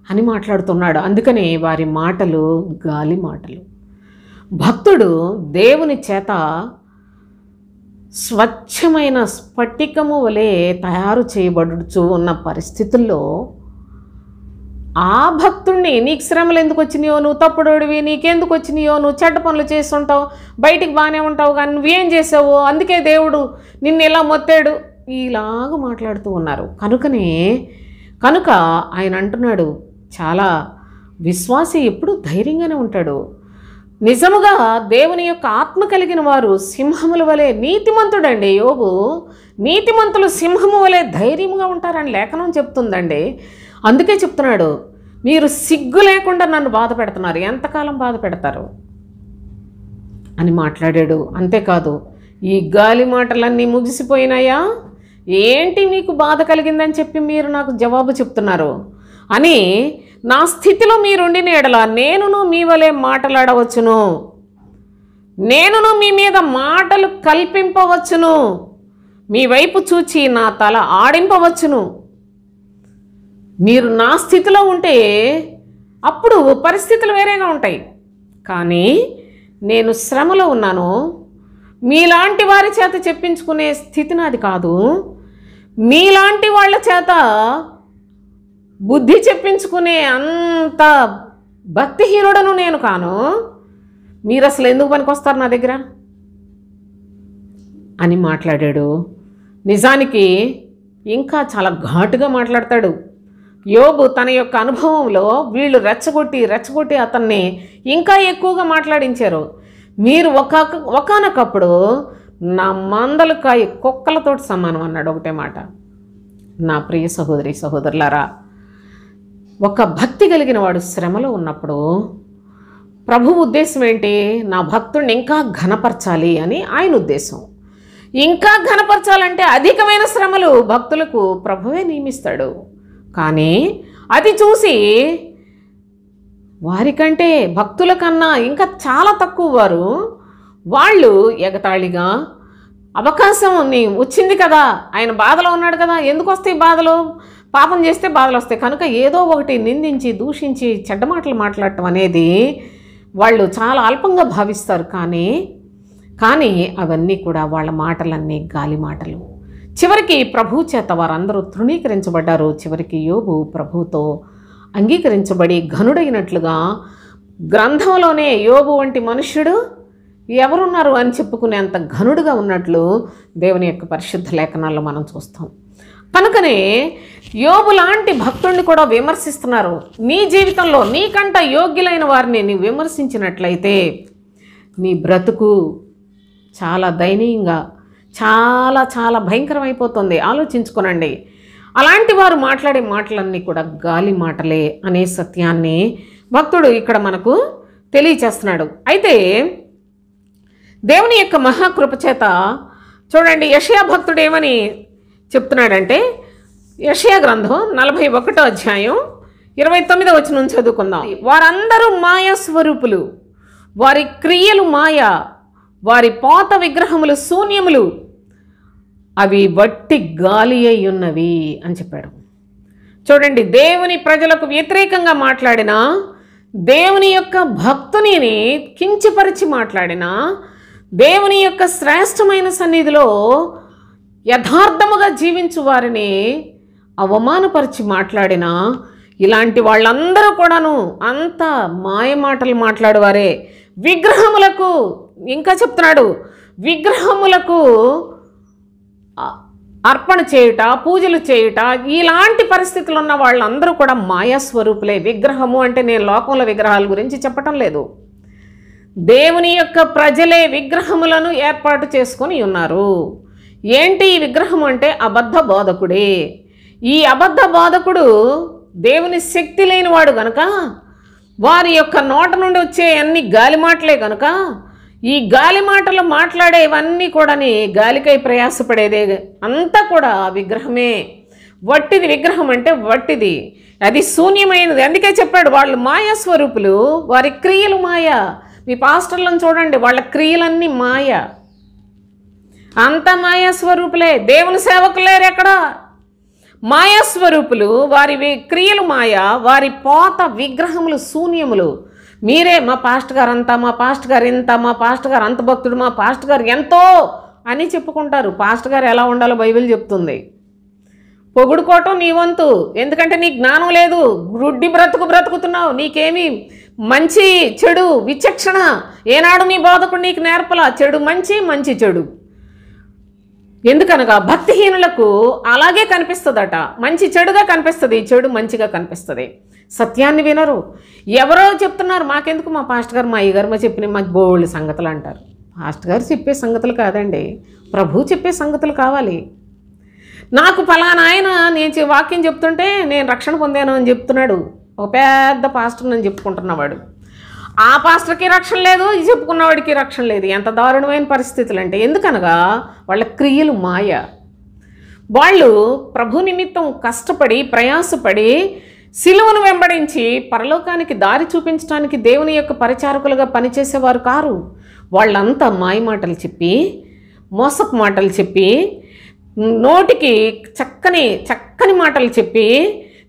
అని మాట్లాడుతున్నాడు. అందుకనే వారి మాటలు గాలి మాటలు. భక్తుడు దేవుని చేత స్వచ్ఛమైన స్ఫటికము వలె తయారు చేయబడుచు ఉన్న పరిస్థితుల్లో ఆ భక్తుడిని, నీకు శ్రమలు ఎందుకు వచ్చినాయో, నువ్వు తప్పుడోడివి, నీకెందుకు వచ్చినాయో, నువ్వు చెడ్డ పనులు చేస్తుంటావు, బయటికి బాగానే ఉంటావు, కానీ నువ్వేం చేసావు, అందుకే దేవుడు నిన్ను ఇలా మొత్తాడు, ఇలాగ మాట్లాడుతూ ఉన్నారు. కనుక ఆయన అంటున్నాడు, చాలా విశ్వాసి ఎప్పుడు ధైర్యంగానే ఉంటాడు. నిజముగా దేవుని యొక్క ఆత్మ కలిగిన వారు సింహముల వలె, నీతిమంతుడండి యోబు, నీతిమంతులు సింహము వలె ధైర్యంగా ఉంటారని లేఖనం చెప్తుందండి. అందుకే చెప్తున్నాడు, మీరు సిగ్గు లేకుండా నన్ను బాధ పెడుతున్నారు, ఎంతకాలం బాధ పెడతారు అని మాట్లాడాడు. అంతేకాదు, ఈ గాలి మాటలన్నీ ముగిసిపోయినాయా, ఏంటి మీకు బాధ కలిగిందని చెప్పి మీరు నాకు జవాబు చెప్తున్నారు అని, నా స్థితిలో మీరుండిన ఎడల నేనును మీ వలె మాటలాడవచ్చును, నేనును మీ మీద మాటలు కల్పింపవచ్చును, మీ వైపు చూచి నా తల ఆడింపవచ్చును. మీరు నా స్థితిలో ఉంటే అప్పుడు పరిస్థితులు వేరేగా ఉంటాయి. కానీ నేను శ్రమలో ఉన్నాను, మీలాంటి వారి చేత చెప్పించుకునే స్థితి నాది కాదు, మీలాంటి వాళ్ళ చేత బుద్ధి చెప్పించుకునే అంత భక్తిహీనుడను నేను కాను, మీరు అసలు ఎందుకు పనికొస్తారు నా దగ్గర అని మాట్లాడాడు. నిజానికి ఇంకా చాలా ఘాటుగా మాట్లాడతాడు యోబు. తన యొక్క అనుభవంలో వీళ్ళు రెచ్చగొట్టి అతన్ని ఇంకా ఎక్కువగా మాట్లాడించారు. మీరు ఒకానొకప్పుడు నా మందలకాయ కుక్కలతోటి సమానం అన్నాడు. ఒకటే మాట. నా ప్రియ సహోదరి సహోదరులారా, ఒక భక్తి కలిగిన వాడు శ్రమలో ఉన్నప్పుడు ప్రభు ఉద్దేశం ఏంటి? నా భక్తుడిని ఇంకా ఘనపరచాలి అని ఆయన ఉద్దేశం. ఇంకా ఘనపరచాలంటే అధికమైన శ్రమలు భక్తులకు ప్రభువే నియమిస్తాడు. కానీ అది చూసి వారికంటే భక్తుల కన్నా ఇంకా చాలా తక్కువ వాళ్ళు ఎగతాళిగా, అవకాశం వచ్చింది కదా, ఆయన బాధలో ఉన్నాడు కదా, ఎందుకు వస్తాయి బాధలు, పాపం చేస్తే బాధలు వస్తాయి, కనుక ఏదో ఒకటి నిందించి దూషించి చెడ్డ మాటలు మాట్లాడటం అనేది వాళ్ళు చాలా అల్పంగా భావిస్తారు. కానీ అవన్నీ కూడా వాళ్ళ మాటలన్నీ గాలి మాటలు. చివరికి ప్రభు చేత వారందరూ తృణీకరించబడ్డారు. చివరికి యోబు ప్రభుతో అంగీకరించబడి ఘనుడైనట్లుగా గ్రంథంలోనే యోబు వంటి మనుష్యుడు ఎవరున్నారు అని చెప్పుకునేంత ఘనుడుగా ఉన్నట్లు దేవుని యొక్క పరిశుద్ధ లేఖనాల్లో మనం చూస్తాం. కనుకనే యోబు లాంటి భక్తుడిని కూడా విమర్శిస్తున్నారు. నీ జీవితంలో నీకంట యోగ్యులైన వారిని నీవు విమర్శించినట్లయితే నీ బ్రతుకు చాలా దయనీయంగా, చాలా చాలా భయంకరమైపోతుంది. ఆలోచించుకోనండి. అలాంటి వారు మాట్లాడే మాటలన్నీ కూడా గాలి మాటలే అనే సత్యాన్ని భక్తుడు ఇక్కడ మనకు తెలియచేస్తున్నాడు. అయితే దేవుని యొక్క మహాకృప చేత చూడండి, యెషయా భక్తుడు ఏమని చెప్తున్నాడంటే, యెషయా గ్రంథం 41వ అధ్యాయం 29వ వచనం చదువుకుందాం. వారందరూ మాయా స్వరూపులు, వారి క్రియలు మాయ, వారి పోత విగ్రహములు శూన్యములు, అవి వట్టి గాలి అయి ఉన్నవి అని చెప్పాడు. చూడండి, దేవుని ప్రజలకు వ్యతిరేకంగా మాట్లాడిన, దేవుని యొక్క భక్తుని కించపరిచి మాట్లాడిన, దేవుని యొక్క శ్రేష్టమైన సన్నిధిలో యథార్థముగా జీవించు వారిని అవమానపరిచి మాట్లాడిన ఇలాంటి వాళ్ళందరూ కూడాను అంత మాయ మాటలు మాట్లాడేవారే. విగ్రహములకు, ఇంకా చెప్తున్నాడు, విగ్రహములకు అర్పణ చేయుట, పూజలు చేయుట, ఇలాంటి పరిస్థితులు ఉన్న వాళ్ళందరూ కూడా మాయాస్వరూపులే. విగ్రహము అంటే నేను లోకంలో విగ్రహాల గురించి చెప్పటం లేదు. దేవుని యొక్క ప్రజలే విగ్రహములను ఏర్పాటు చేసుకొని ఉన్నారు. ఏంటి ఈ విగ్రహం అంటే? అబద్ధ బోధకుడే. ఈ అబద్ధ బోధకుడు దేవుని శక్తి లేనివాడు గనుక, వారి యొక్క నోట నుండి వచ్చే అన్ని గాలి మాటలే గనుక, ఈ గాలి మాటలు మాట్లాడేవన్నీ కూడా గాలికై ప్రయాసపడేదే, అంతా కూడా విగ్రహమే. వట్టిది విగ్రహం అంటే వట్టిది, అది శూన్యమైనది. అందుకే చెప్పాడు వాళ్ళు మాయా స్వరూపులు, వారి క్రియలు మాయ. మీ పాస్టర్లను చూడండి, వాళ్ళ క్రియలన్నీ మాయ, అంత మాయా స్వరూపులే. దేవుని సేవకులేరు ఎక్కడ? మాయాస్వరూపులు, వారి క్రియలు మాయ, వారి పోత విగ్రహములు శూన్యములు. మీరే మా పాస్టర్ గారు అంతా, మా పాస్టర్ గారు ఇంత, మా పాస్టర్ గారు అంత భక్తుడు, మా పాస్టర్ గారు ఎంతో అని చెప్పుకుంటారు. పాస్టర్ గారు ఎలా ఉండాలో బైబిల్ చెప్తుంది. పొగుడుకోవటం నీ వంతు, ఎందుకంటే నీ జ్ఞానం లేదు, గుడ్డి బ్రతుకుతున్నావు, నీకేమి మంచి చెడు విచక్షణ ఏనాడు నీ బోధకుడు నీకు నేర్పలా. చెడు మంచి, మంచి చెడు. ఎందుకనగా భక్తిహీనులకు అలాగే కనిపిస్తుందట. మంచి చెడుగా కనిపిస్తుంది, చెడు మంచిగా కనిపిస్తుంది. సత్యాన్ని వినరు. ఎవరో చెప్తున్నారు, మాకెందుకు, మా పాస్టర్ గారు, మా అయ్యగారు మా చెప్పిన మాకు బోల్డ్ సంగతులు అంటారు. పాస్టర్ గారు చెప్పే సంగతులు కాదండి, ప్రభు చెప్పే సంగతులు కావాలి. నాకు ఫలానా ఆయన నేను వాక్యం చెప్తుంటే నేను రక్షణ పొందాను అని చెప్తున్నాడు, ఒక పెద్ద పాస్టర్ అని చెప్పుకుంటున్నవాడు. ఆ పాస్టర్కి రక్షణ లేదు, ఇది చెప్పుకున్నవాడికి రక్షణ లేదు. ఎంత దారుణమైన పరిస్థితులు అంటే, ఎందుకనగా వాళ్ళ క్రియలు మాయ. వాళ్ళు ప్రభు నిమిత్తం కష్టపడి ప్రయాసపడి సిలువను వెంబడించి పరలోకానికి దారి చూపించడానికి దేవుని యొక్క పరిచారకులుగా పనిచేసేవారు కారు. వాళ్ళంతా మాయ మాటలు చెప్పి, మోసపు మాటలు చెప్పి, నోటికి చక్కని మాటలు చెప్పి,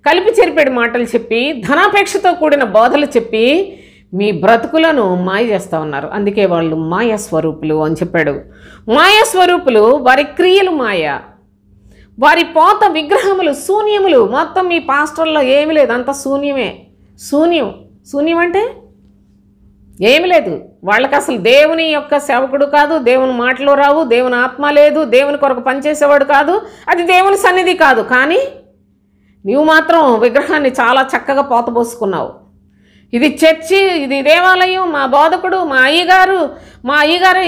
కలిపి చెరిపేడు మాటలు చెప్పి, ధనాపేక్షతో కూడిన బోధలు చెప్పి మీ బ్రతుకులను మాయ చేస్తూ ఉన్నారు. అందుకే వాళ్ళు మాయాస్వరూపులు అని చెప్పాడు. మాయాస్వరూపులు, వారి క్రియలు మాయ, వారి పోత విగ్రహములు శూన్యములు. మొత్తం మీ పాస్టర్లో ఏమి లేదు, అంత శూన్యమే. శూన్యం అంటే ఏమి లేదు. వాళ్ళకి అసలు దేవుని యొక్క సేవకుడు కాదు, దేవుని మాటలు రావు, దేవుని ఆత్మ లేదు, దేవుని కొరకు పనిచేసేవాడు కాదు, అది దేవుని సన్నిధి కాదు. కానీ నీవు మాత్రం విగ్రహాన్ని చాలా చక్కగా పోతపోసుకున్నావు. ఇది చర్చి, ఇది దేవాలయం, మా బోధకుడు, మా అయ్యగారు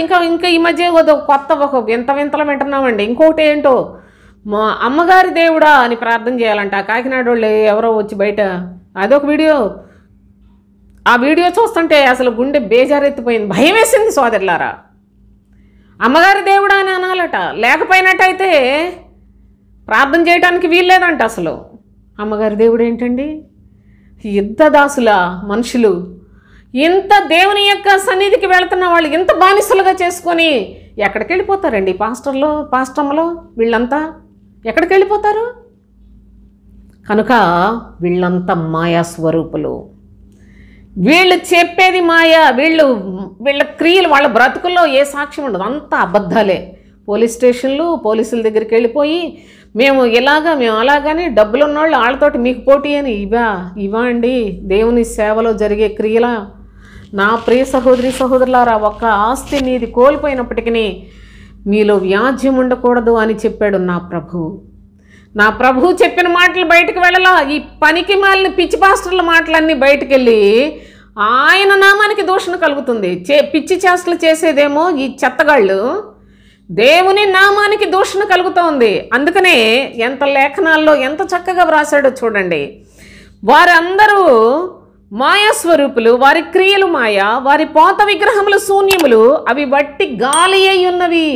ఇంకా ఈ మధ్య కొత్త ఒక వింతలు వింటున్నామండి. ఇంకొకటి ఏంటో, మా అమ్మగారి దేవుడా అని ప్రార్థన చేయాలంట. కాకినాడ వాళ్ళు ఎవరో వచ్చి బయట అదొక వీడియో, ఆ వీడియో చూస్తుంటే అసలు గుండె బేజారెత్తిపోయింది, భయం వేసింది సోదరులారా. అమ్మగారి దేవుడా అని అనాలట, లేకపోయినట్టయితే ప్రార్థన చేయడానికి వీల్లేదంట. అసలు అమ్మగారి దేవుడు ఏంటండి? ఇంత దాసుల మనుషులు, ఇంత దేవుని యొక్క సన్నిధికి వెళుతున్న వాళ్ళు ఇంత బానిసలుగా చేసుకొని ఎక్కడికి వెళ్ళిపోతారండి? పాస్టర్లో వీళ్ళంతా ఎక్కడికి వెళ్ళిపోతారు? కనుక వీళ్ళంతా మాయా స్వరూపులు. వీళ్ళు చెప్పేది మాయ, వీళ్ళ క్రియలు, వాళ్ళ బ్రతుకుల్లో ఏ సాక్ష్యం ఉండదు, అంతా అబద్ధాలే. పోలీస్ స్టేషన్లు, పోలీసుల దగ్గరికి వెళ్ళిపోయి మేము అలాగని డబ్బులు ఉన్నవాళ్ళు వాళ్ళతోటి మీకు పోటీ అని ఇవా అండి దేవుని సేవలో జరిగే క్రియల? నా ప్రియ సహోదరి సహోదరులారా, ఒక్క ఆస్తి నీది కోల్పోయినప్పటికీ మీలో వ్యాజ్యం ఉండకూడదు అని చెప్పాడు నా ప్రభు చెప్పిన మాటలు బయటకు వెళ్ళలా. ఈ పనికి మాలిన పిచ్చి పాస్టర్ల మాటలన్నీ బయటకు వెళ్ళి ఆయన నామానికి దూషణ కలుగుతుంది. పిచ్చి చేష్టలు చేసేదేమో ఈ చెత్తగాళ్ళు, దేవుని నామానికి దూషణ కలుగుతోంది. అందుకనే ఎంత లేఖనాల్లో ఎంత చక్కగా వ్రాసాడో చూడండి. వారందరూ మాయాస్వరూపులు, వారి క్రియలు మాయ, వారి పోత విగ్రహములు శూన్యములు, అవి వట్టి గాలి అయి ఉన్నవి.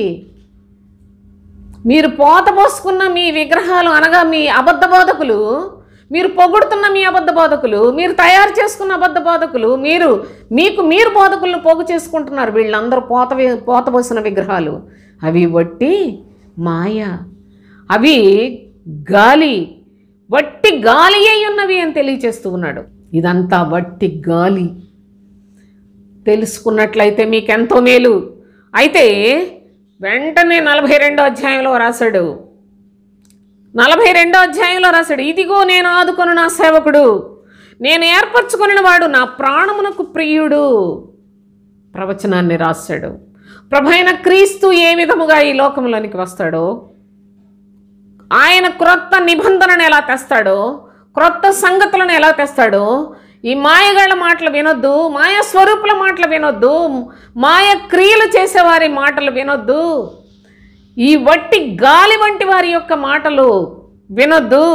మీరు పోత పోసుకున్న మీ విగ్రహాలు అనగా మీ అబద్ధ బోధకులు, మీరు పొగుడుతున్న మీ అబద్ధ బోధకులు, మీరు తయారు చేసుకున్న అబద్ధ బోధకులు, మీరు బోధకులను పోగు చేసుకుంటున్నారు. వీళ్ళందరూ పోత పోసిన విగ్రహాలు, అవి వట్టి మాయ, అవి గాలి, వట్టి గాలి అయి ఉన్నవి అని తెలియచేస్తూ ఉన్నాడు. ఇదంతా వట్టి గాలి. తెలుసుకున్నట్లయితే మీకెంతో మేలు. అయితే వెంటనే 42వ అధ్యాయంలో రాశాడు. 42వ అధ్యాయంలో రాశాడు, ఇదిగో నేను ఆదుకొను నా సేవకుడు, నేను ఏర్పరచుకొనిన వాడు, నా ప్రాణమునకు ప్రియుడు. ప్రవచనాన్ని రాశాడు. ప్రభువైన క్రీస్తు ఏ విధముగా ఈ లోకంలోనికి వస్తాడో, ఆయన క్రొత్త నిబంధనను ఎలా తెస్తాడో, క్రొత్త సంగతులను ఎలా తెస్తాడో, ఈ మాయగాళ్ళ మాటలు వినొద్దు, మాయ స్వరూపుల మాటలు వినొద్దు, మాయ క్రియలు చేసేవారి మాటలు వినొద్దు, ఈ వట్టి గాలి వంటి వారి యొక్క మాటలు వినొద్దు.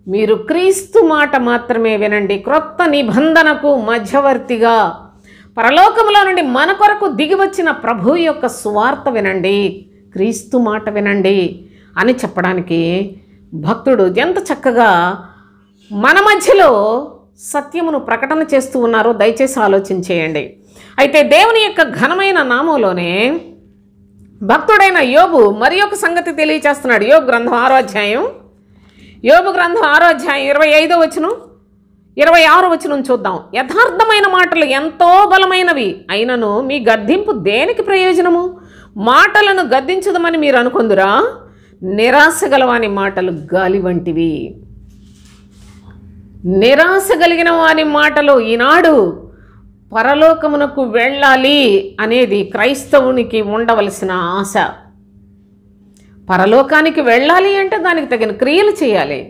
మీరు క్రీస్తు మాట మాత్రమే వినండి. క్రొత్త నిబంధనకు మధ్యవర్తిగా పరలోకంలో నుండి మన కొరకు దిగి వచ్చిన ప్రభు యొక్క సువార్త వినండి, క్రీస్తు మాట వినండి అని చెప్పడానికి భక్తుడు ఎంత చక్కగా మన మధ్యలో సత్యమును ప్రకటన చేస్తూ ఉన్నారో దయచేసి ఆలోచించేయండి. అయితే దేవుని యొక్క ఘనమైన నామంలోనే భక్తుడైన యోబు మరి ఒక సంగతి తెలియచేస్తున్నాడు. యోబు గ్రంథం 6వ అధ్యాయం, యోబు గ్రంథం 6వ అధ్యాయం 25వ వచనం 26వ వచనం చూద్దాం. యథార్థమైన మాటలు ఎంతో బలమైనవి, అయినను మీ గద్దింపు దేనికి ప్రయోజనము? మాటలను గద్దించదమని మీరు అనుకొందురా? నిరాశ గలవాని మాటలు గాలి వంటివి. నిరాశ కలిగిన వాని మాటలు ఈనాడు పరలోకమునకు వెళ్ళాలి అనేది క్రైస్తవునికి ఉండవలసిన ఆశ. పరలోకానికి వెళ్ళాలి అంటే దానికి తగిన క్రియలు చేయాలి.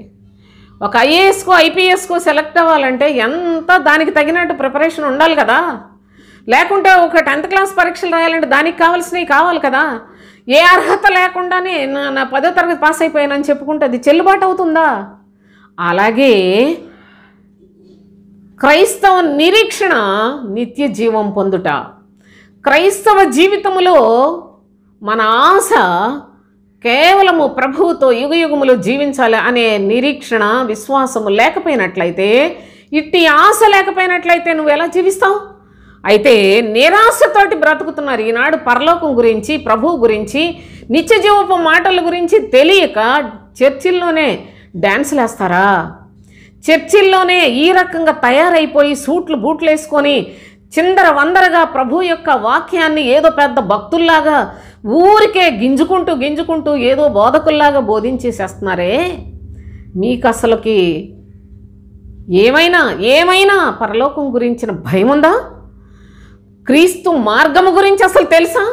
ఒక ఐఏఎస్కో ఐపీఎస్కో సెలెక్ట్ అవ్వాలంటే ఎంత దానికి తగినట్టు ప్రిపరేషన్ ఉండాలి కదా. లేకుంటే ఒక 10th క్లాస్ పరీక్షలు రాయాలంటే దానికి కావాల్సినవి కావాలి కదా. ఏ అర్హత లేకుండానే నా 10వ తరగతి పాస్ అయిపోయానని చెప్పుకుంటే అది చెల్లుబాటు అవుతుందా? అలాగే క్రైస్తవ నిరీక్షణ నిత్య జీవం పొందుట. క్రైస్తవ జీవితంలో మన ఆశ కేవలము ప్రభువుతో యుగయుగములు జీవించాలి అనే నిరీక్షణ విశ్వాసము లేకపోయినట్లయితే, ఇట్టి ఆశ లేకపోయినట్లయితే నువ్వు ఎలా జీవిస్తావు? అయితే నిరాశతోటి బ్రతుకుతున్నారు ఈనాడు. పరలోకం గురించి, ప్రభువు గురించి, నిత్య జీవపు మాటల గురించి తెలియక చర్చిల్లోనే డ్యాన్సులు వేస్తారా? చర్చిల్లోనే ఈ రకంగా తయారైపోయి సూట్లు బూట్లు వేసుకొని చిందర వందరగా ప్రభు యొక్క వాక్యాన్ని ఏదో పెద్ద భక్తుల్లాగా ఊరికే గింజుకుంటూ ఏదో బోధకుల్లాగా బోధించేసేస్తున్నారే. మీకు అసలుకి ఏమైనా పరలోకం గురించిన భయం ఉందా? క్రీస్తు మార్గము గురించి అసలు తెలుసా?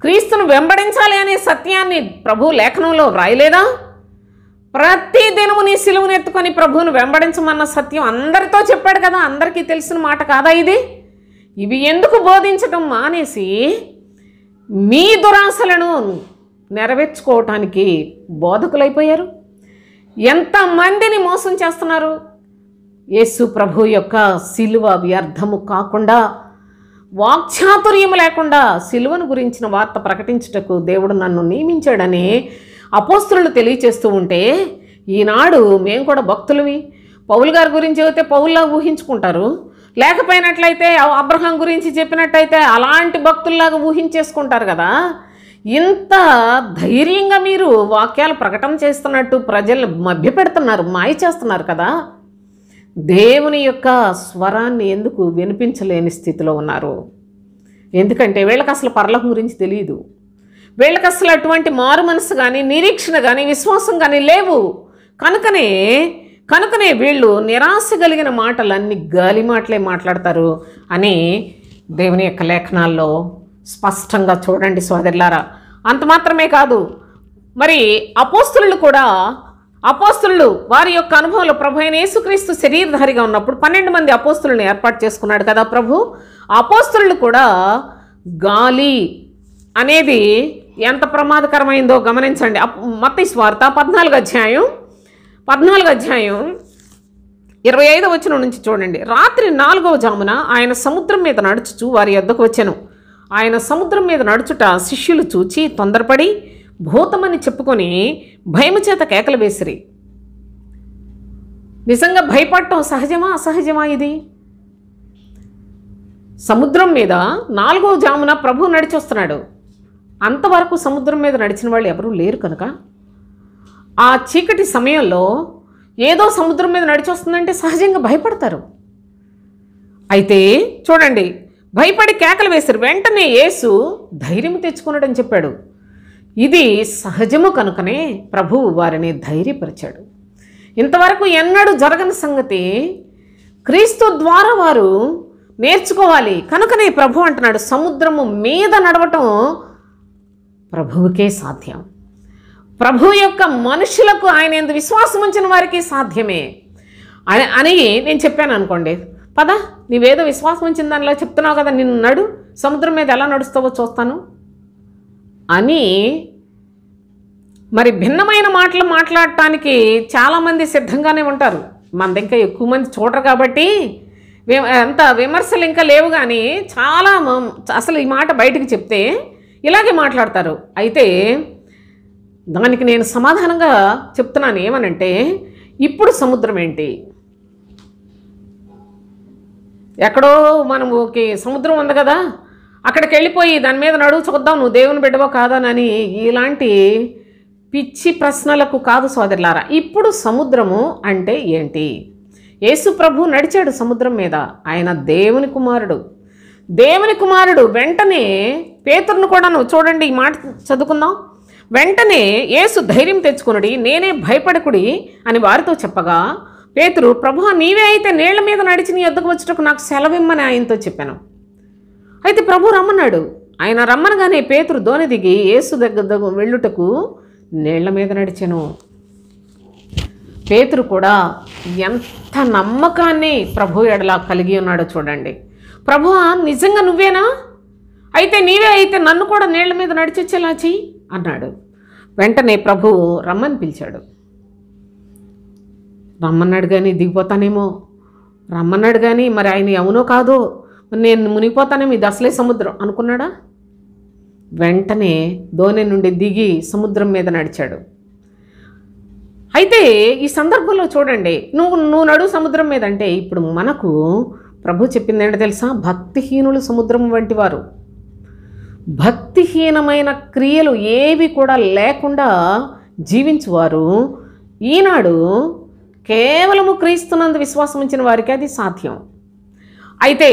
క్రీస్తును వెంబడించాలి అనే సత్యాన్ని ప్రభు లేఖనంలో వ్రాయలేదా? ప్రతి దినము నీ సిలువను ఎత్తుకొని ప్రభువును వెంబడించమన్న సత్యం అందరితో చెప్పాడు కదా. అందరికీ తెలిసిన మాట కాదా ఇది? ఇవి ఎందుకు బోధించడం మానేసి మీ దురాశలను నెరవేర్చుకోవటానికి బోధకులైపోయారు? ఎంతమందిని మోసం చేస్తున్నారు? యేసు ప్రభు యొక్క సిలువ వ్యర్థము కాకుండా, వాక్చాతుర్యం లేకుండా సిలువను గురించిన వార్త ప్రకటించుటకు దేవుడు నన్ను నియమించాడని అపోస్తలులు తెలియచేస్తూ ఉంటే, ఈనాడు మేము కూడా భక్తులవి, పౌలు గారి గురించి చెబితే పౌల్లా ఊహించుకుంటారు, లేకపోయినట్లయితే అబ్రహాం గురించి చెప్పినట్టయితే అలాంటి భక్తుల్లాగా ఊహించేసుకుంటారు కదా. ఇంత ధైర్యంగా మీరు వాక్యాలు ప్రకటన చేస్తున్నట్టు ప్రజలు మభ్యపెడుతున్నారు, మాయ చేస్తున్నారు కదా. దేవుని యొక్క స్వరాన్ని ఎందుకు వినిపించలేని స్థితిలో ఉన్నారు? ఎందుకంటే వీళ్ళకి అసలు పరలోకం గురించి తెలియదు. వీళ్ళకి అసలు అటువంటి మారు మనసు కానీ, నిరీక్షణ కానీ, విశ్వాసం కానీ లేవు. కనుకనే వీళ్ళు నిరాశ కలిగిన మాటలన్నీ గాలి మాటలే మాట్లాడతారు అని దేవుని యొక్క లేఖనాల్లో స్పష్టంగా చూడండి సోదరులారా. అంత మాత్రమే కాదు, మరి అపోస్తలులు వారి యొక్క అనుభవంలో ప్రభు అయిన యేసుక్రీస్తు శరీరధారిగా ఉన్నప్పుడు 12 మంది అపోస్తలులను ఏర్పాటు చేసుకున్నాడు కదా ప్రభు. అపోస్తలులు కూడా గాలి అనేది ఎంత ప్రమాదకరమైందో గమనించండి. మత్తయి సువార్త 14వ అధ్యాయం 25వ వచనం నుంచి చూడండి. రాత్రి 4వ జామున ఆయన సముద్రం మీద నడుచుచు వారి యొద్దకు వచ్చెను. ఆయన సముద్రం మీద నడుచుట శిష్యులు చూచి తొందరపడి భూతమని చెప్పుకొని భయము చేత కేకలు వేసిరి. నిజంగా భయపడటం సహజమా అసహజమా? ఇది సముద్రం మీద 4వ జామున ప్రభు నడిచి వస్తున్నాడు. అంతవరకు సముద్రం మీద నడిచిన వాళ్ళు ఎవరూ లేరు కనుక ఆ చీకటి సమయంలో ఏదో సముద్రం మీద నడిచి వస్తుందంటే సహజంగా భయపడతారు. అయితే చూడండి, భయపడి కేకలు వేశారు. వెంటనే యేసు ధైర్యం తెచ్చుకున్నాడని చెప్పాడు. ఇది సహజము కనుకనే ప్రభువు వారిని ధైర్యపరిచాడు. ఇంతవరకు ఎన్నడూ జరగని సంగతి క్రీస్తు ద్వారా వారు నేర్చుకోవాలి కనుకనే ప్రభు అంటున్నాడు, సముద్రము మీద నడవటం ప్రభువుకే సాధ్యం. ప్రభు యొక్క మనుషులకు ఆయన యందు విశ్వాసం ఉంచిన వారికి సాధ్యమే అని నేను చెప్పాను అనుకోండి. పద, నీవేదో విశ్వాసం ఉంచిన దానిలో చెప్తున్నావు కదా, నిన్ను నడు, సముద్రం మీద ఎలా నడుస్తావో చూస్తాను అని మరి భిన్నమైన మాటలు మాట్లాడటానికి చాలామంది సిద్ధంగానే ఉంటారు. మనది ఇంకా ఎక్కువ మంది చూడరు కాబట్టి అంత విమర్శలు ఇంకా లేవు. కానీ చాలా అసలు ఈ మాట బయటికి చెప్తే ఇలాగే మాట్లాడతారు. అయితే దానికి నేను సమాధానంగా చెప్తున్నాను. ఏమనంటే, ఇప్పుడు సముద్రం ఏంటి? ఎక్కడో మనము సముద్రం ఉంది కదా, అక్కడికి వెళ్ళిపోయి దాని మీద నడువు చూద్దాం, నువ్వు దేవుని బిడ్డవో కాదానని ఇలాంటి పిచ్చి ప్రశ్నలకు కాదు సోదరులారా. ఇప్పుడు సముద్రము అంటే ఏంటి? యేసు ప్రభు నడిచాడు సముద్రం మీద. ఆయన దేవుని కుమారుడు. దేవుని కుమారుడు. వెంటనే పేతురును కూడాను చూడండి, ఈ మాట చదువుకుందాం. వెంటనే యేసు ధైర్యం తెచ్చుకునుడి, నేనే భయపడకుడి అని వారితో చెప్పగా, పేతురు, ప్రభువా నీవే అయితే నీళ్ల మీద నడిచి నీ యొద్దకు వచ్చుటకు నాకు సెలవిమ్మని ఆయనతో చెప్పాను. అయితే ప్రభు రమ్మన్నాడు. ఆయన రమ్మనగానే పేతురు దోణి దిగి యేసు దగ్గర వెళ్ళుటకు నీళ్ల మీద నడిచెను. పేతురు కూడా ఎంత నమ్మకాన్ని ప్రభు ఎడలా కలిగి ఉన్నాడో చూడండి. ప్రభువా నిజంగా నువ్వేనా? అయితే నీవే అయితే నన్ను కూడా నీళ్ల మీద నడిచొచ్చేలా చెయ్యి అన్నాడు. వెంటనే ప్రభువు రమ్మని పిలిచాడు. రమ్మన్నాడు కానీ దిగిపోతానేమో, రమ్మన్నాడు కానీ మరి ఆయన అవునో కాదో, నేను మునిగిపోతానేమో, ఇది అసలే సముద్రం అనుకున్నాడా? వెంటనే దోణి నుండి దిగి సముద్రం మీద నడిచాడు. అయితే ఈ సందర్భంలో చూడండి, నువ్వు నడు సముద్రం మీద అంటే ఇప్పుడు మనకు ప్రభు చెప్పింది ఏంటో తెలుసా? భక్తిహీనులు సముద్రం వంటి వారు. భక్తిహీనమైన క్రియలు ఏవి కూడా లేకుండా జీవించువారు ఈనాడు కేవలము క్రీస్తునందు విశ్వాసం ఉంచిన వారికి అది సాధ్యం. అయితే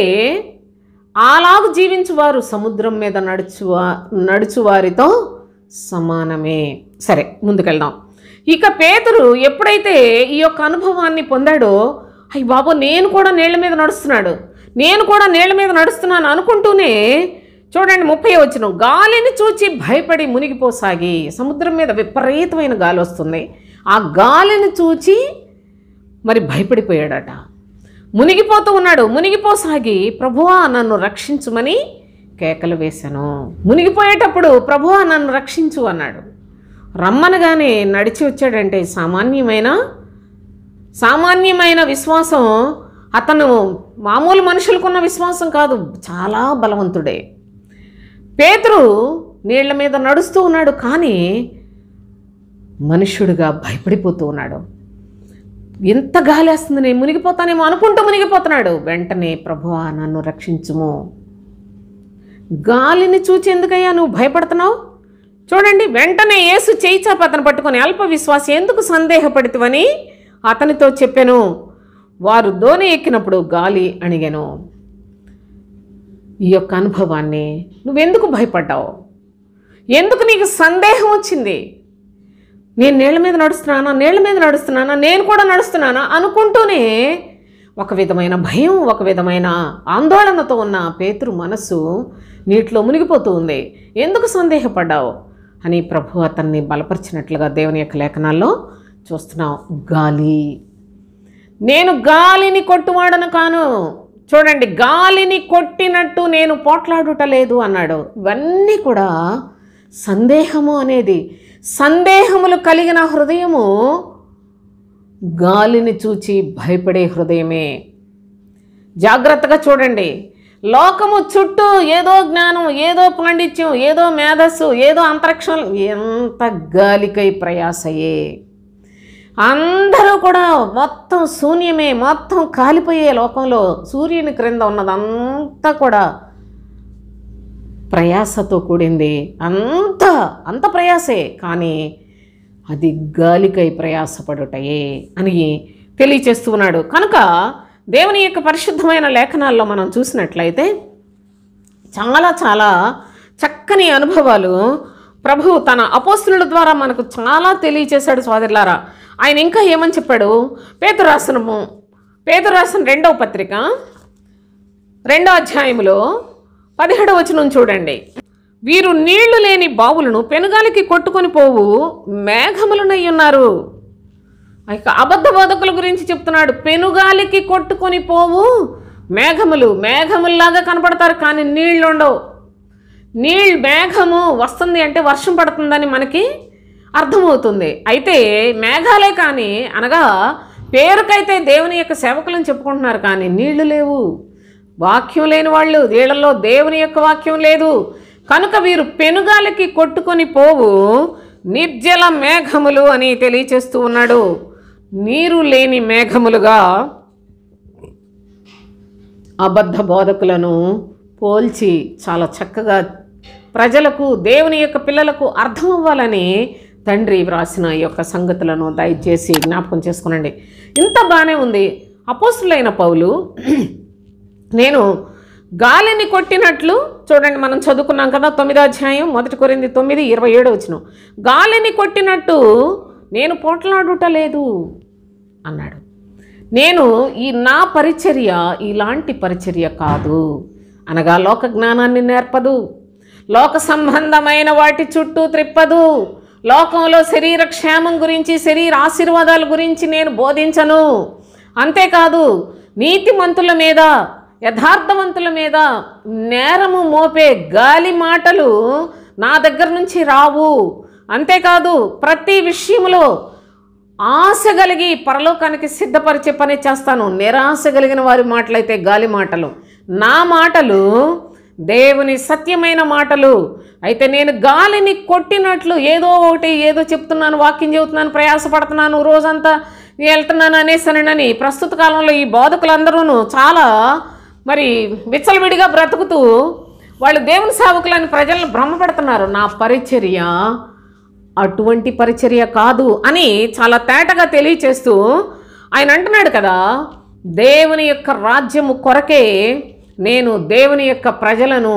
అలాగు జీవించువారు సముద్రం మీద నడుచువారితో సమానమే. సరే, ముందుకెళ్దాం. ఇక పేతురు ఎప్పుడైతే ఈ యొక్క అనుభవాన్ని పొందాడో, అయ్య బాబు నేను కూడా నీళ్ల మీద నడుస్తున్నాను అనుకుంటూనే చూడండి 30వ వచనం, గాలిని చూచి భయపడి మునిగిపోసాగి. సముద్రం మీద విపరీతమైన గాలి వస్తుంది. ఆ గాలిని చూచి మరి భయపడిపోయాడట. మునిగిపోతూ ఉన్నాడు. మునిగిపోసాగి ప్రభువా నన్ను రక్షించుమని కేకలు వేశాను. మునిగిపోయేటప్పుడు ప్రభువా నన్ను రక్షించు అన్నాడు. రమ్మనగానే నడిచి వచ్చాడంటే సామాన్యమైన విశ్వాసం. అతను మామూలు మనుషులకున్న విశ్వాసం కాదు, చాలా బలవంతుడే. పేతురు నీళ్ల మీద నడుస్తూ ఉన్నాడు, కానీ మనుష్యుడిగా భయపడిపోతూ ఉన్నాడు. ఎంత గాలి వస్తుంది, నేను మునిగిపోతానేమో అనుకుంటూ మునిగిపోతున్నాడు. వెంటనే ప్రభువా నన్ను రక్షించుము. గాలిని చూచి ఎందుకయ్యా నువ్వు భయపడుతున్నావు? చూడండి, వెంటనే యేసు చేయి చాపి అతను పట్టుకొని, అల్ప విశ్వాసి ఎందుకు సందేహపడితివని అతనితో చెప్పాను. వారు దోణి ఎక్కినప్పుడు గాలి అణిగెను. ఈ యొక్క అనుభవాన్ని నువ్వెందుకు భయపడ్డావు? ఎందుకు నీకు సందేహం వచ్చింది? నేను నీళ్ల మీద నడుస్తున్నానా, నేను కూడా నడుస్తున్నానా అనుకుంటూనే ఒక విధమైన భయం, ఒక విధమైన ఆందోళనతో ఉన్న పేతురు మనస్సు నీటిలో మునిగిపోతూ ఉంది. ఎందుకు సందేహపడ్డావు అని ప్రభు అతన్ని బలపరిచినట్లుగా దేవుని యొక్క లేఖనాల్లో చూస్తున్నాం. గాలి, నేను గాలిని కొట్టువాడను కాను. చూడండి, గాలిని కొట్టినట్టు నేను పోట్లాడుటలేదు అన్నాడు. ఇవన్నీ కూడా సందేహము అనేది, సందేహములు కలిగిన హృదయము గాలిని చూచి భయపడే హృదయమే. జాగ్రత్తగా చూడండి. లోకము చుట్టూ ఏదో జ్ఞానం, ఏదో పాండిత్యం, ఏదో మేధస్సు, ఏదో అంతరిక్షం, ఎంత గాలికై ప్రయాసయే. అందరూ కూడా మొత్తం శూన్యమే, మొత్తం కాలిపోయే లోకంలో సూర్యుని క్రింద ఉన్నదంతా కూడా ప్రయాసతో కూడింది. అంత ప్రయాసే. కానీ అది గాలికై ప్రయాసపడుటయే అని తెలియచేస్తూ ఉన్నాడు. కనుక దేవుని యొక్క పరిశుద్ధమైన లేఖనాల్లో మనం చూసినట్లయితే చాలా చాలా చక్కని అనుభవాలు ప్రభువు తన అపోస్తలుల ద్వారా మనకు చాలా తెలియచేశాడు సోదరులారా. ఆయన ఇంకా ఏమని చెప్పాడు? పేతురు రాసిన 2వ పత్రిక 2వ అధ్యాయంలో 17వ వచనం చూడండి. వీరు నీళ్లు లేని బావులను పెనుగాలికి కొట్టుకొని పోవు మేఘములనై ఉన్నారు. ఇక అబద్ధ బోధకుల గురించి చెప్తున్నాడు. పెనుగాలికి కొట్టుకొని పోవు మేఘముల్లాగా కనపడతారు, కానీ నీళ్ళు ఉండవు. మేఘము వస్తుంది అంటే వర్షం పడుతుందని మనకి అర్థమవుతుంది. అయితే మేఘాలే కానీ, అనగా పేరుకైతే దేవుని యొక్క సేవకులను చెప్పుకుంటున్నారు, కానీ నీళ్లు లేవు. వాక్యం లేని వాళ్ళు, వీళ్ళల్లో దేవుని యొక్క వాక్యం లేదు. కనుక వీరు పెనుగాలికి కొట్టుకొని పోవు నిర్జల మేఘములు అని తెలియచేస్తూ ఉన్నాడు. నీరు లేని మేఘములుగా అబద్ధ బోధకులను పోల్చి చాలా చక్కగా ప్రజలకు, దేవుని యొక్క పిల్లలకు అర్థం అవ్వాలని తండ్రి వ్రాసిన ఈ యొక్క సంగతులను దయచేసి జ్ఞాపకం చేసుకునండి. ఇంత బాగానే ఉంది. అపోస్తులైన పౌలు నేను గాలిని కొట్టినట్లు, చూడండి మనం చదువుకున్నాం కదా 9వ అధ్యాయం 1 కొరింథీ 9:27 వచనం. గాలిని కొట్టినట్టు నేను పోట్లాడుట లేదు అన్నాడు. నేను నా పరిచర్య ఇలాంటి పరిచర్య కాదు, అనగా లోక జ్ఞానాన్ని నేర్పదు, లోక సంబంధమైన వాటి చుట్టూ త్రిప్పదు, లోకంలో శరీర క్షేమం గురించి, శరీర ఆశీర్వాదాల గురించి నేను బోధించను. అంతేకాదు నీతిమంతుల మీద, యథార్థవంతుల మీద నేరము మోపే గాలి మాటలు నా దగ్గర నుంచి రావు. అంతేకాదు ప్రతి విషయంలో ఆశ కలిగి పరలోకానికి సిద్ధపరిచే పని చేస్తాను. నిరాశ కలిగిన వారి మాటలైతే గాలి మాటలు, నా మాటలు దేవుని సత్యమైన మాటలు. అయితే నేను గాలిని కొట్టినట్లు ఏదో ఒకటి ఏదో చెప్తున్నాను, వాక్యం చెబుతున్నాను, ప్రయాసపడుతున్నాను, రోజంతా వెళ్తున్నాను అనేసానని ప్రస్తుత కాలంలో ఈ బోధకులందరూ చాలా విచ్చలవిడిగా బ్రతుకుతూ వాళ్ళు దేవుని సేవకులని ప్రజలను భ్రమపడుతున్నారు. నా పరిచర్య అటువంటి పరిచర్య కాదు అని చాలా తేటగా తెలియచేస్తూ ఆయన అంటున్నాడు కదా, దేవుని యొక్క రాజ్యము కొరకే నేను దేవుని యొక్క ప్రజలను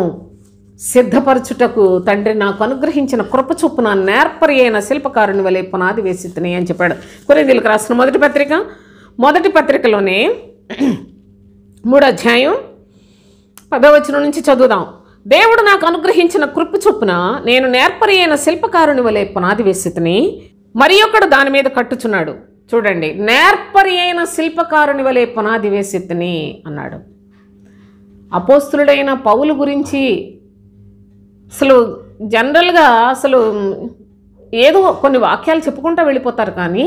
సిద్ధపరచుటకు తండ్రి నాకు అనుగ్రహించిన కృప చొప్పున నేర్పరి అయిన శిల్పకారుని వలె పునాది వేసితిని అని చెప్పాడు. కొరింథీయులకు రాసిన మొదటి పత్రికలోనే 3వ అధ్యాయం 10వ వచనం నుంచి చదువుదాం. దేవుడు నాకు అనుగ్రహించిన కృప చొప్పున నేను నేర్పరి అయిన శిల్పకారుని వలె పునాది వేసితిని, మరి ఒకడు దాని మీద కట్టుచున్నాడు. చూడండి, నేర్పరి అయిన శిల్పకారుని వలె పునాది వేసితిని అన్నాడు. అపోస్తులుడైన పౌలు గురించి అసలు జనరల్గా ఏదో కొన్ని వాక్యాలు చెప్పుకుంటూ వెళ్ళిపోతారు, కానీ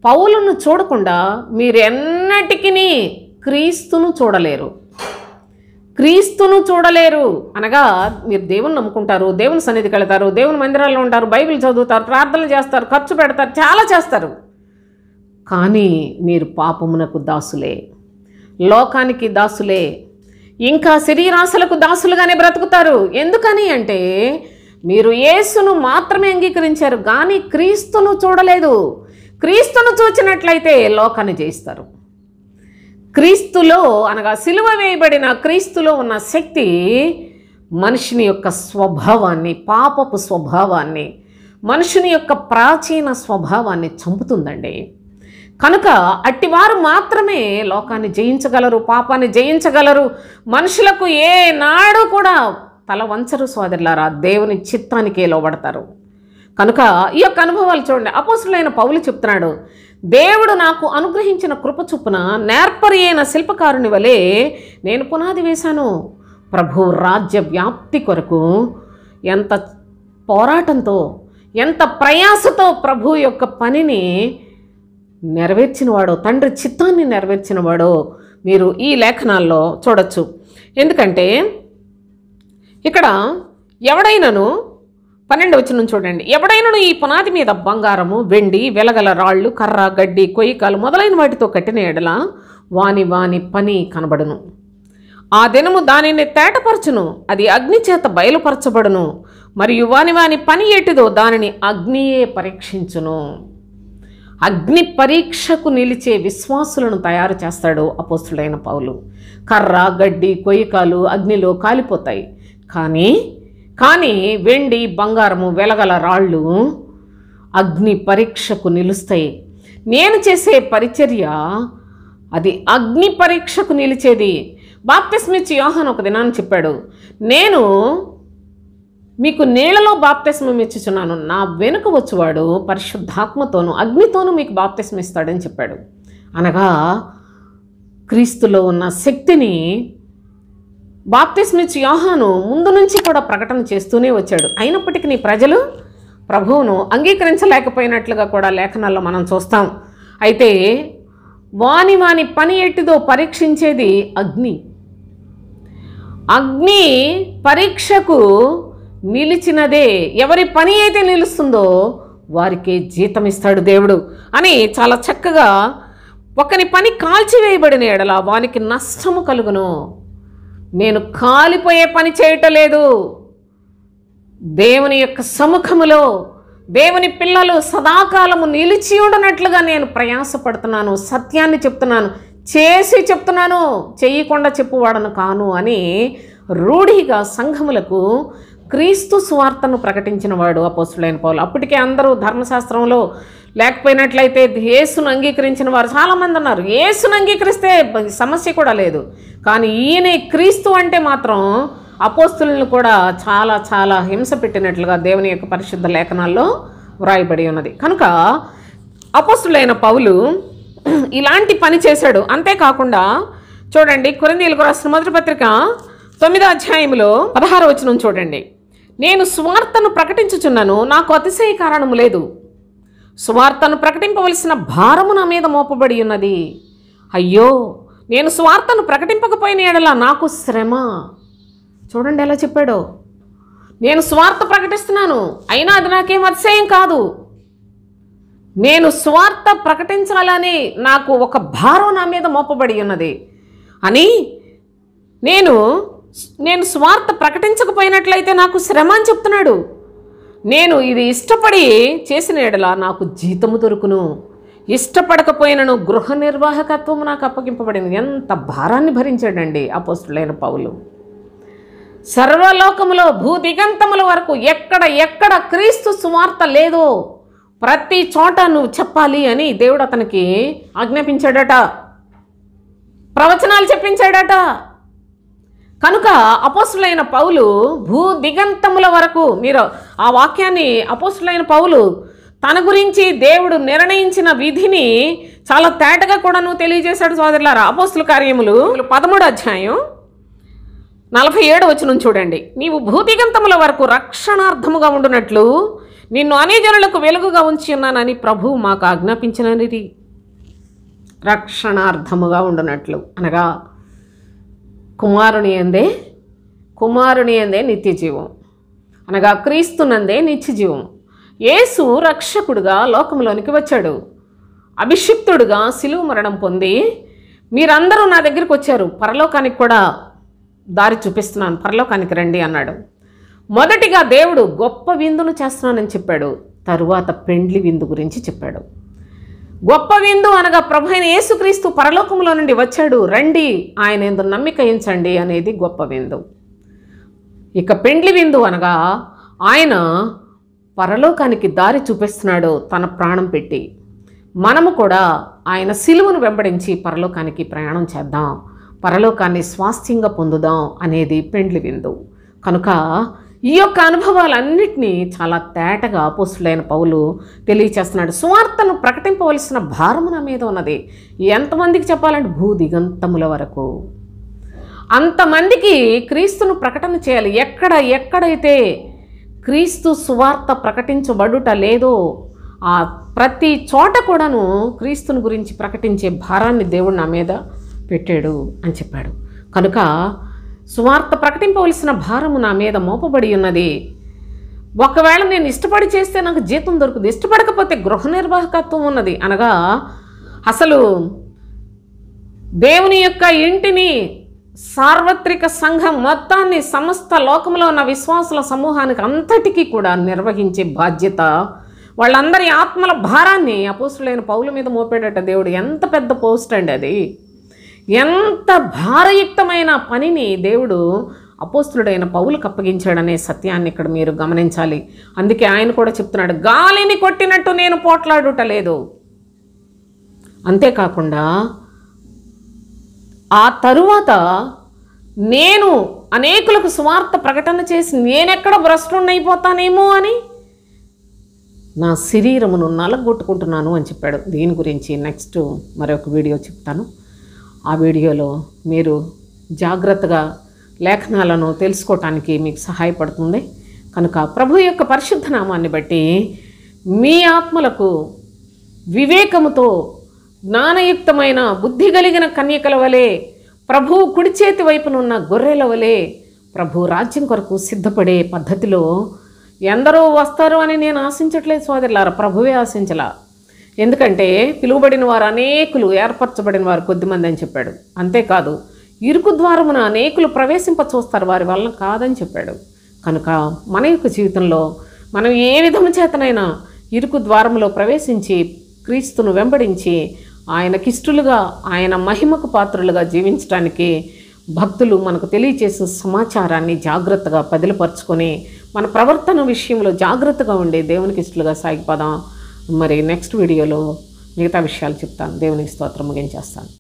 పౌలును చూడకుండా మీరు ఎన్నటికీ క్రీస్తును చూడలేరు. అనగా మీరు దేవుని నమ్ముకుంటారు, దేవుని సన్నిధికి వెళతారు, దేవుని మందిరాల్లో ఉంటారు, బైబిల్ చదువుతారు, ప్రార్థనలు చేస్తారు, ఖర్చు పెడతారు, చాలా చేస్తారు, కానీ మీరు పాపమునకు దాసులే, లోకానికి దాసులే, ఇంకా శరీరాశలకు దాసులుగానే బ్రతుకుతారు. ఎందుకని అంటే మీరు యేసును మాత్రమే అంగీకరించారు, కానీ క్రీస్తును చూడలేదు. క్రీస్తును చూచినట్లయితే లోకాన్ని జయిస్తారు. క్రీస్తులో, అనగా సిలువ వేయబడిన క్రీస్తులో ఉన్న శక్తి మనిషిని యొక్క స్వభావాన్ని, పాపపు స్వభావాన్ని, మనుషుని యొక్క ప్రాచీన స్వభావాన్ని చంపుతుందండి. కనుక అట్టివారు మాత్రమే లోకాన్ని జయించగలరు, పాపాన్ని జయించగలరు. మనుషులకు ఏనాడు కూడా తల వంచరు సోదరులారా, దేవుని చిత్తానికే లోబడతారు. కనుక ఈ యొక్క అనుభవాలు చూడండి. అపోస్తులైన పౌలు చెప్తున్నాడు, దేవుడు నాకు అనుగ్రహించిన కృప చొప్పున నేర్పరి అయిన శిల్పకారుని వలె నేను పునాది వేశాను. ప్రభు రాజ్య వ్యాప్తి కొరకు ఎంత పోరాటంతో, ఎంత ప్రయాసతో ప్రభు యొక్క పనిని నెరవేర్చినవాడో, తండ్రి చిత్తాన్ని నెరవేర్చినవాడో మీరు ఈ లేఖనాల్లో చూడొచ్చు. ఎందుకంటే ఇక్కడ ఎవడైనాను 12వ వచనం చూడండి, ఎవడైనాను ఈ పునాది మీద బంగారము, వెండి, వెలగల రాళ్ళు, కర్ర, గడ్డి, కొయ్యకాలు మొదలైన వాటితో కట్టిన ఎడల వాని పని కనబడును. ఆ దినము దానిని తేటపరచును, అది అగ్ని చేత బయలుపరచబడును. మరియు వాని వాని పని ఎటిదో దానిని అగ్నియే పరీక్షించును. అగ్ని పరీక్షకు నిలిచే విశ్వాసులను తయారు చేస్తాడు అపోస్తుడైన పౌలు. కర్ర, గడ్డి, కొయ్యకాలు అగ్నిలో కాలిపోతాయి, కానీ వెండి, బంగారము, వెలగల రాళ్ళు అగ్ని పరీక్షకు నిలుస్తాయి. నేను చేసే పరిచర్య అది అగ్ని పరీక్షకు నిలిచేది. బాప్తిస్మిచ్చి యోహాను ఒక దినాన్ని చెప్పాడు, నేను మీకు నీళ్లలో బాప్తిస్మం ఇచ్చుచున్నాను, నా వెనుక వచ్చేవాడు పరిశుద్ధాత్మతోనూ అగ్నితోనూ మీకు బాప్తిస్మం ఇస్తాడని చెప్పాడు. అనగా క్రీస్తులో ఉన్న శక్తిని బాప్తిస్మిచ్చి యోహాను ముందు నుంచి కూడా ప్రకటన చేస్తూనే వచ్చాడు. అయినప్పటికీ ప్రజలు ప్రభువును అంగీకరించలేకపోయినట్లుగా కూడా లేఖనాల్లో మనం చూస్తాం. అయితే వాని వాని పని ఎట్టిదో పరీక్షించేది అగ్ని. అగ్ని పరీక్షకు నిలిచినదే, ఎవరి పని అయితే నిలుస్తుందో వారికి జీతం ఇస్తాడు దేవుడు అని చాలా చక్కగా, ఒకని పని కాల్చివేయబడిన ఎడల వానికి నష్టము కలుగును. నేను కాలిపోయే పని చేయటలేదు, దేవుని యొక్క సముఖములో దేవుని పిల్లలు సదాకాలము నిలిచి ఉండనట్లుగా నేను ప్రయాసపడుతున్నాను, సత్యాన్ని చెప్తున్నాను, చేసి చెప్తున్నాను, చెయ్యకుండా చెప్పువాడను కాను అని రూఢిగా సంఘములకు క్రీస్తు సువార్తను ప్రకటించిన వాడు అపోస్తుడైన పౌలు. అప్పటికే అందరూ ధర్మశాస్త్రంలో లేకపోయినట్లయితే యేసును అంగీకరించిన వారు చాలామంది ఉన్నారు. యేసును అంగీకరిస్తే సమస్య కూడా లేదు, కానీ ఈయనే క్రీస్తు అంటే మాత్రం అపోస్తులను కూడా చాలా చాలా హింస పెట్టినట్లుగా దేవుని యొక్క పరిశుద్ధ లేఖనాల్లో వ్రాయబడి ఉన్నది. కనుక అపోస్తులైన పౌలు ఇలాంటి పని చేశాడు. అంతేకాకుండా చూడండి, కొరింథీయులకు రాసిన మొదటి పత్రిక 9వ అధ్యాయంలో 16వ వచనం చూడండి. నేను సువార్తను ప్రకటించుచున్నాను, నాకు అతిశయ కారణము లేదు. సువార్తను ప్రకటింపవలసిన భారము నా మీద మోపబడి ఉన్నది. అయ్యో, నేను సువార్తను ప్రకటింపకపోయిన ఎడల నాకు శ్రమ. చూడండి ఎలా చెప్పాడో, నేను సువార్త ప్రకటిస్తున్నాను, అయినా అది నాకేం అతిశయం కాదు. నేను సువార్త ప్రకటించాలని నాకు ఒక భారం నా మీద మోపబడి ఉన్నది అని, నేను సువార్త ప్రకటించకపోయినట్లయితే నాకు శ్రమ అని చెప్తున్నాడు. నేను ఇది ఇష్టపడి చేసిన ఎడల నాకు జీతము దొరుకును, ఇష్టపడకపోయినను గృహ నిర్వాహకత్వము నాకు అప్పగింపబడింది. ఎంత భారాన్ని భరించాడండి అపోస్తుడైన పౌలు. సర్వలోకములో భూదిగంతముల వరకు ఎక్కడ క్రీస్తు సువార్త లేదో ప్రతి చోట నువ్వు చెప్పాలి అని దేవుడు అతనికి ఆజ్ఞాపించాడట, ప్రవచనాలు చెప్పించాడట. కనుక అపోస్తులైన పౌలు భూదిగంతముల వరకు, మీరు ఆ వాక్యాన్ని, అపోస్తులైన పౌలు తన గురించి దేవుడు నిర్ణయించిన విధిని చాలా తేటగా కూడా నువ్వు తెలియజేశాడు సోదరులారా. అపోస్తుల కార్యములు 13వ అధ్యాయం 47వ వచనం చూడండి. నీవు భూదిగంతముల వరకు రక్షణార్థముగా ఉండునట్లు నిన్ను అన్యజనులకు వెలుగుగా ఉంచి ఉన్నానని ప్రభువు మాకు ఆజ్ఞాపించినది. రక్షణార్థముగా ఉండునట్లు అనగా కుమారుని యందే నిత్య జీవం, అనగా క్రీస్తునందే నిత్య జీవం. యేసు రక్షకుడుగా లోకంలోనికి వచ్చాడు, అభిషిక్తుడుగా శిలువ మరణం పొంది మీరందరూ నా దగ్గరికి వచ్చారు, పరలోకానికి కూడా దారి చూపిస్తున్నాను, పరలోకానికి రండి అన్నాడు. మొదటిగా దేవుడు గొప్ప విందును చేస్తున్నానని చెప్పాడు, తరువాత పెండ్లి విందు గురించి చెప్పాడు. గొప్ప విందు అనగా ప్రభు అయిన యేసుక్రీస్తు పరలోకంలో నుండి వచ్చాడు, రండి ఆయన యందు నమ్మిక ఉంచండి అనేది గొప్ప విందు. ఇక పెండ్లి విందు అనగా ఆయన పరలోకానికి దారి చూపిస్తున్నాడు తన ప్రాణం పెట్టి. మనము కూడా ఆయన సిలువను వెంబడించి పరలోకానికి ప్రయాణం చేద్దాం, పరలోకాన్ని స్వాస్థ్యంగా పొందుదాం అనేది పెండ్లి విందు. కనుక ఈ యొక్క అనుభవాలన్నింటినీ చాలా తేటగా అపోస్తులైన పౌలు తెలియచేస్తున్నాడు. సువార్తను ప్రకటింపవలసిన భారము నా మీద ఉన్నది. ఎంతమందికి చెప్పాలంటే భూదిగంతముల వరకు, అంతమందికి క్రీస్తును ప్రకటన చేయాలి. ఎక్కడైతే క్రీస్తు సువార్త ప్రకటించబడుట లేదో ఆ ప్రతి చోట కూడాను క్రీస్తుని గురించి ప్రకటించే భారాన్ని దేవుడు నా మీద పెట్టాడు అని చెప్పాడు. కనుక సువార్త ప్రకటింపవలసిన భారము నా మీద మోపబడి ఉన్నది. ఒకవేళ నేను ఇష్టపడి చేస్తే నాకు జీతం దొరుకుతుంది, ఇష్టపడకపోతే గృహ నిర్వాహకత్వం ఉన్నది. అనగా అసలు దేవుని యొక్క ఇంటిని సార్వత్రిక సంఘం మొత్తాన్ని, సమస్త లోకంలో ఉన్న విశ్వాసుల సమూహానికి అంతటికీ కూడా నిర్వహించే బాధ్యత, వాళ్ళందరి ఆత్మల భారాన్ని అపోస్తులైన పౌలు మీద మోపేడట దేవుడు. ఎంత పెద్ద పోస్ట్ అండి అది! ఎంత భారయుక్తమైన పనిని దేవుడు అపోస్తులుడైన పౌలుకు అప్పగించాడనే సత్యాన్ని ఇక్కడ మీరు గమనించాలి. అందుకే ఆయన కూడా చెప్తున్నాడు, గాలిని కొట్టినట్టు నేను పోట్లాడుట లేదు. అంతేకాకుండా ఆ తరువాత నేను అనేకులకు సువార్త ప్రకటన చేసి నేనెక్కడ భ్రష్టున్నైపోతానేమో అని నా శరీరమును నలగొట్టుకుంటున్నాను అని చెప్పాడు. దీని గురించి నెక్స్ట్ మరొక వీడియో చెప్తాను. ఆ వీడియోలో మీరు జాగ్రత్తగా లేఖనాలను తెలుసుకోవటానికి మీకు సహాయపడుతుంది. కనుక ప్రభు యొక్క పరిశుద్ధ నామాన్ని బట్టి మీ ఆత్మలకు వివేకముతో జ్ఞానయుక్తమైన బుద్ధి కలిగిన కన్యకల వలె, ప్రభువు కుడి చేతి వైపునున్న గొర్రెల వలె ప్రభు రాజ్యం కొరకు సిద్ధపడే పద్ధతిలో ఎందరో వస్తారు అని నేను ఆశించట్లేదు సోదరులారా, ప్రభువే ఆశించలా. ఎందుకంటే పిలువబడిన వారు అనేకులు, ఏర్పరచబడిన వారు కొద్దిమంది అని చెప్పాడు. అంతేకాదు ఇరుకు ద్వారమున అనేకులు ప్రవేశింప చూస్తారు, వారి వలన కాదని చెప్పాడు. కనుక మన యొక్క జీవితంలో మనం ఏ విధము చేతనైనా ఇరుకు ద్వారములో ప్రవేశించి క్రీస్తును వెంబడించి ఆయనకిష్టులుగా, ఆయన మహిమకు పాత్రులుగా జీవించడానికి భక్తులు మనకు తెలియచేసిన సమాచారాన్ని జాగ్రత్తగా పదిలపరుచుకొని మన ప్రవర్తన విషయంలో జాగ్రత్తగా ఉండి దేవునికి ఇష్టలుగా సాగిపోదాం. మరి నెక్స్ట్ వీడియోలో మిగతా విషయాలు చెప్తాను. దేవునికి స్తోత్రం ముగించేస్తాను.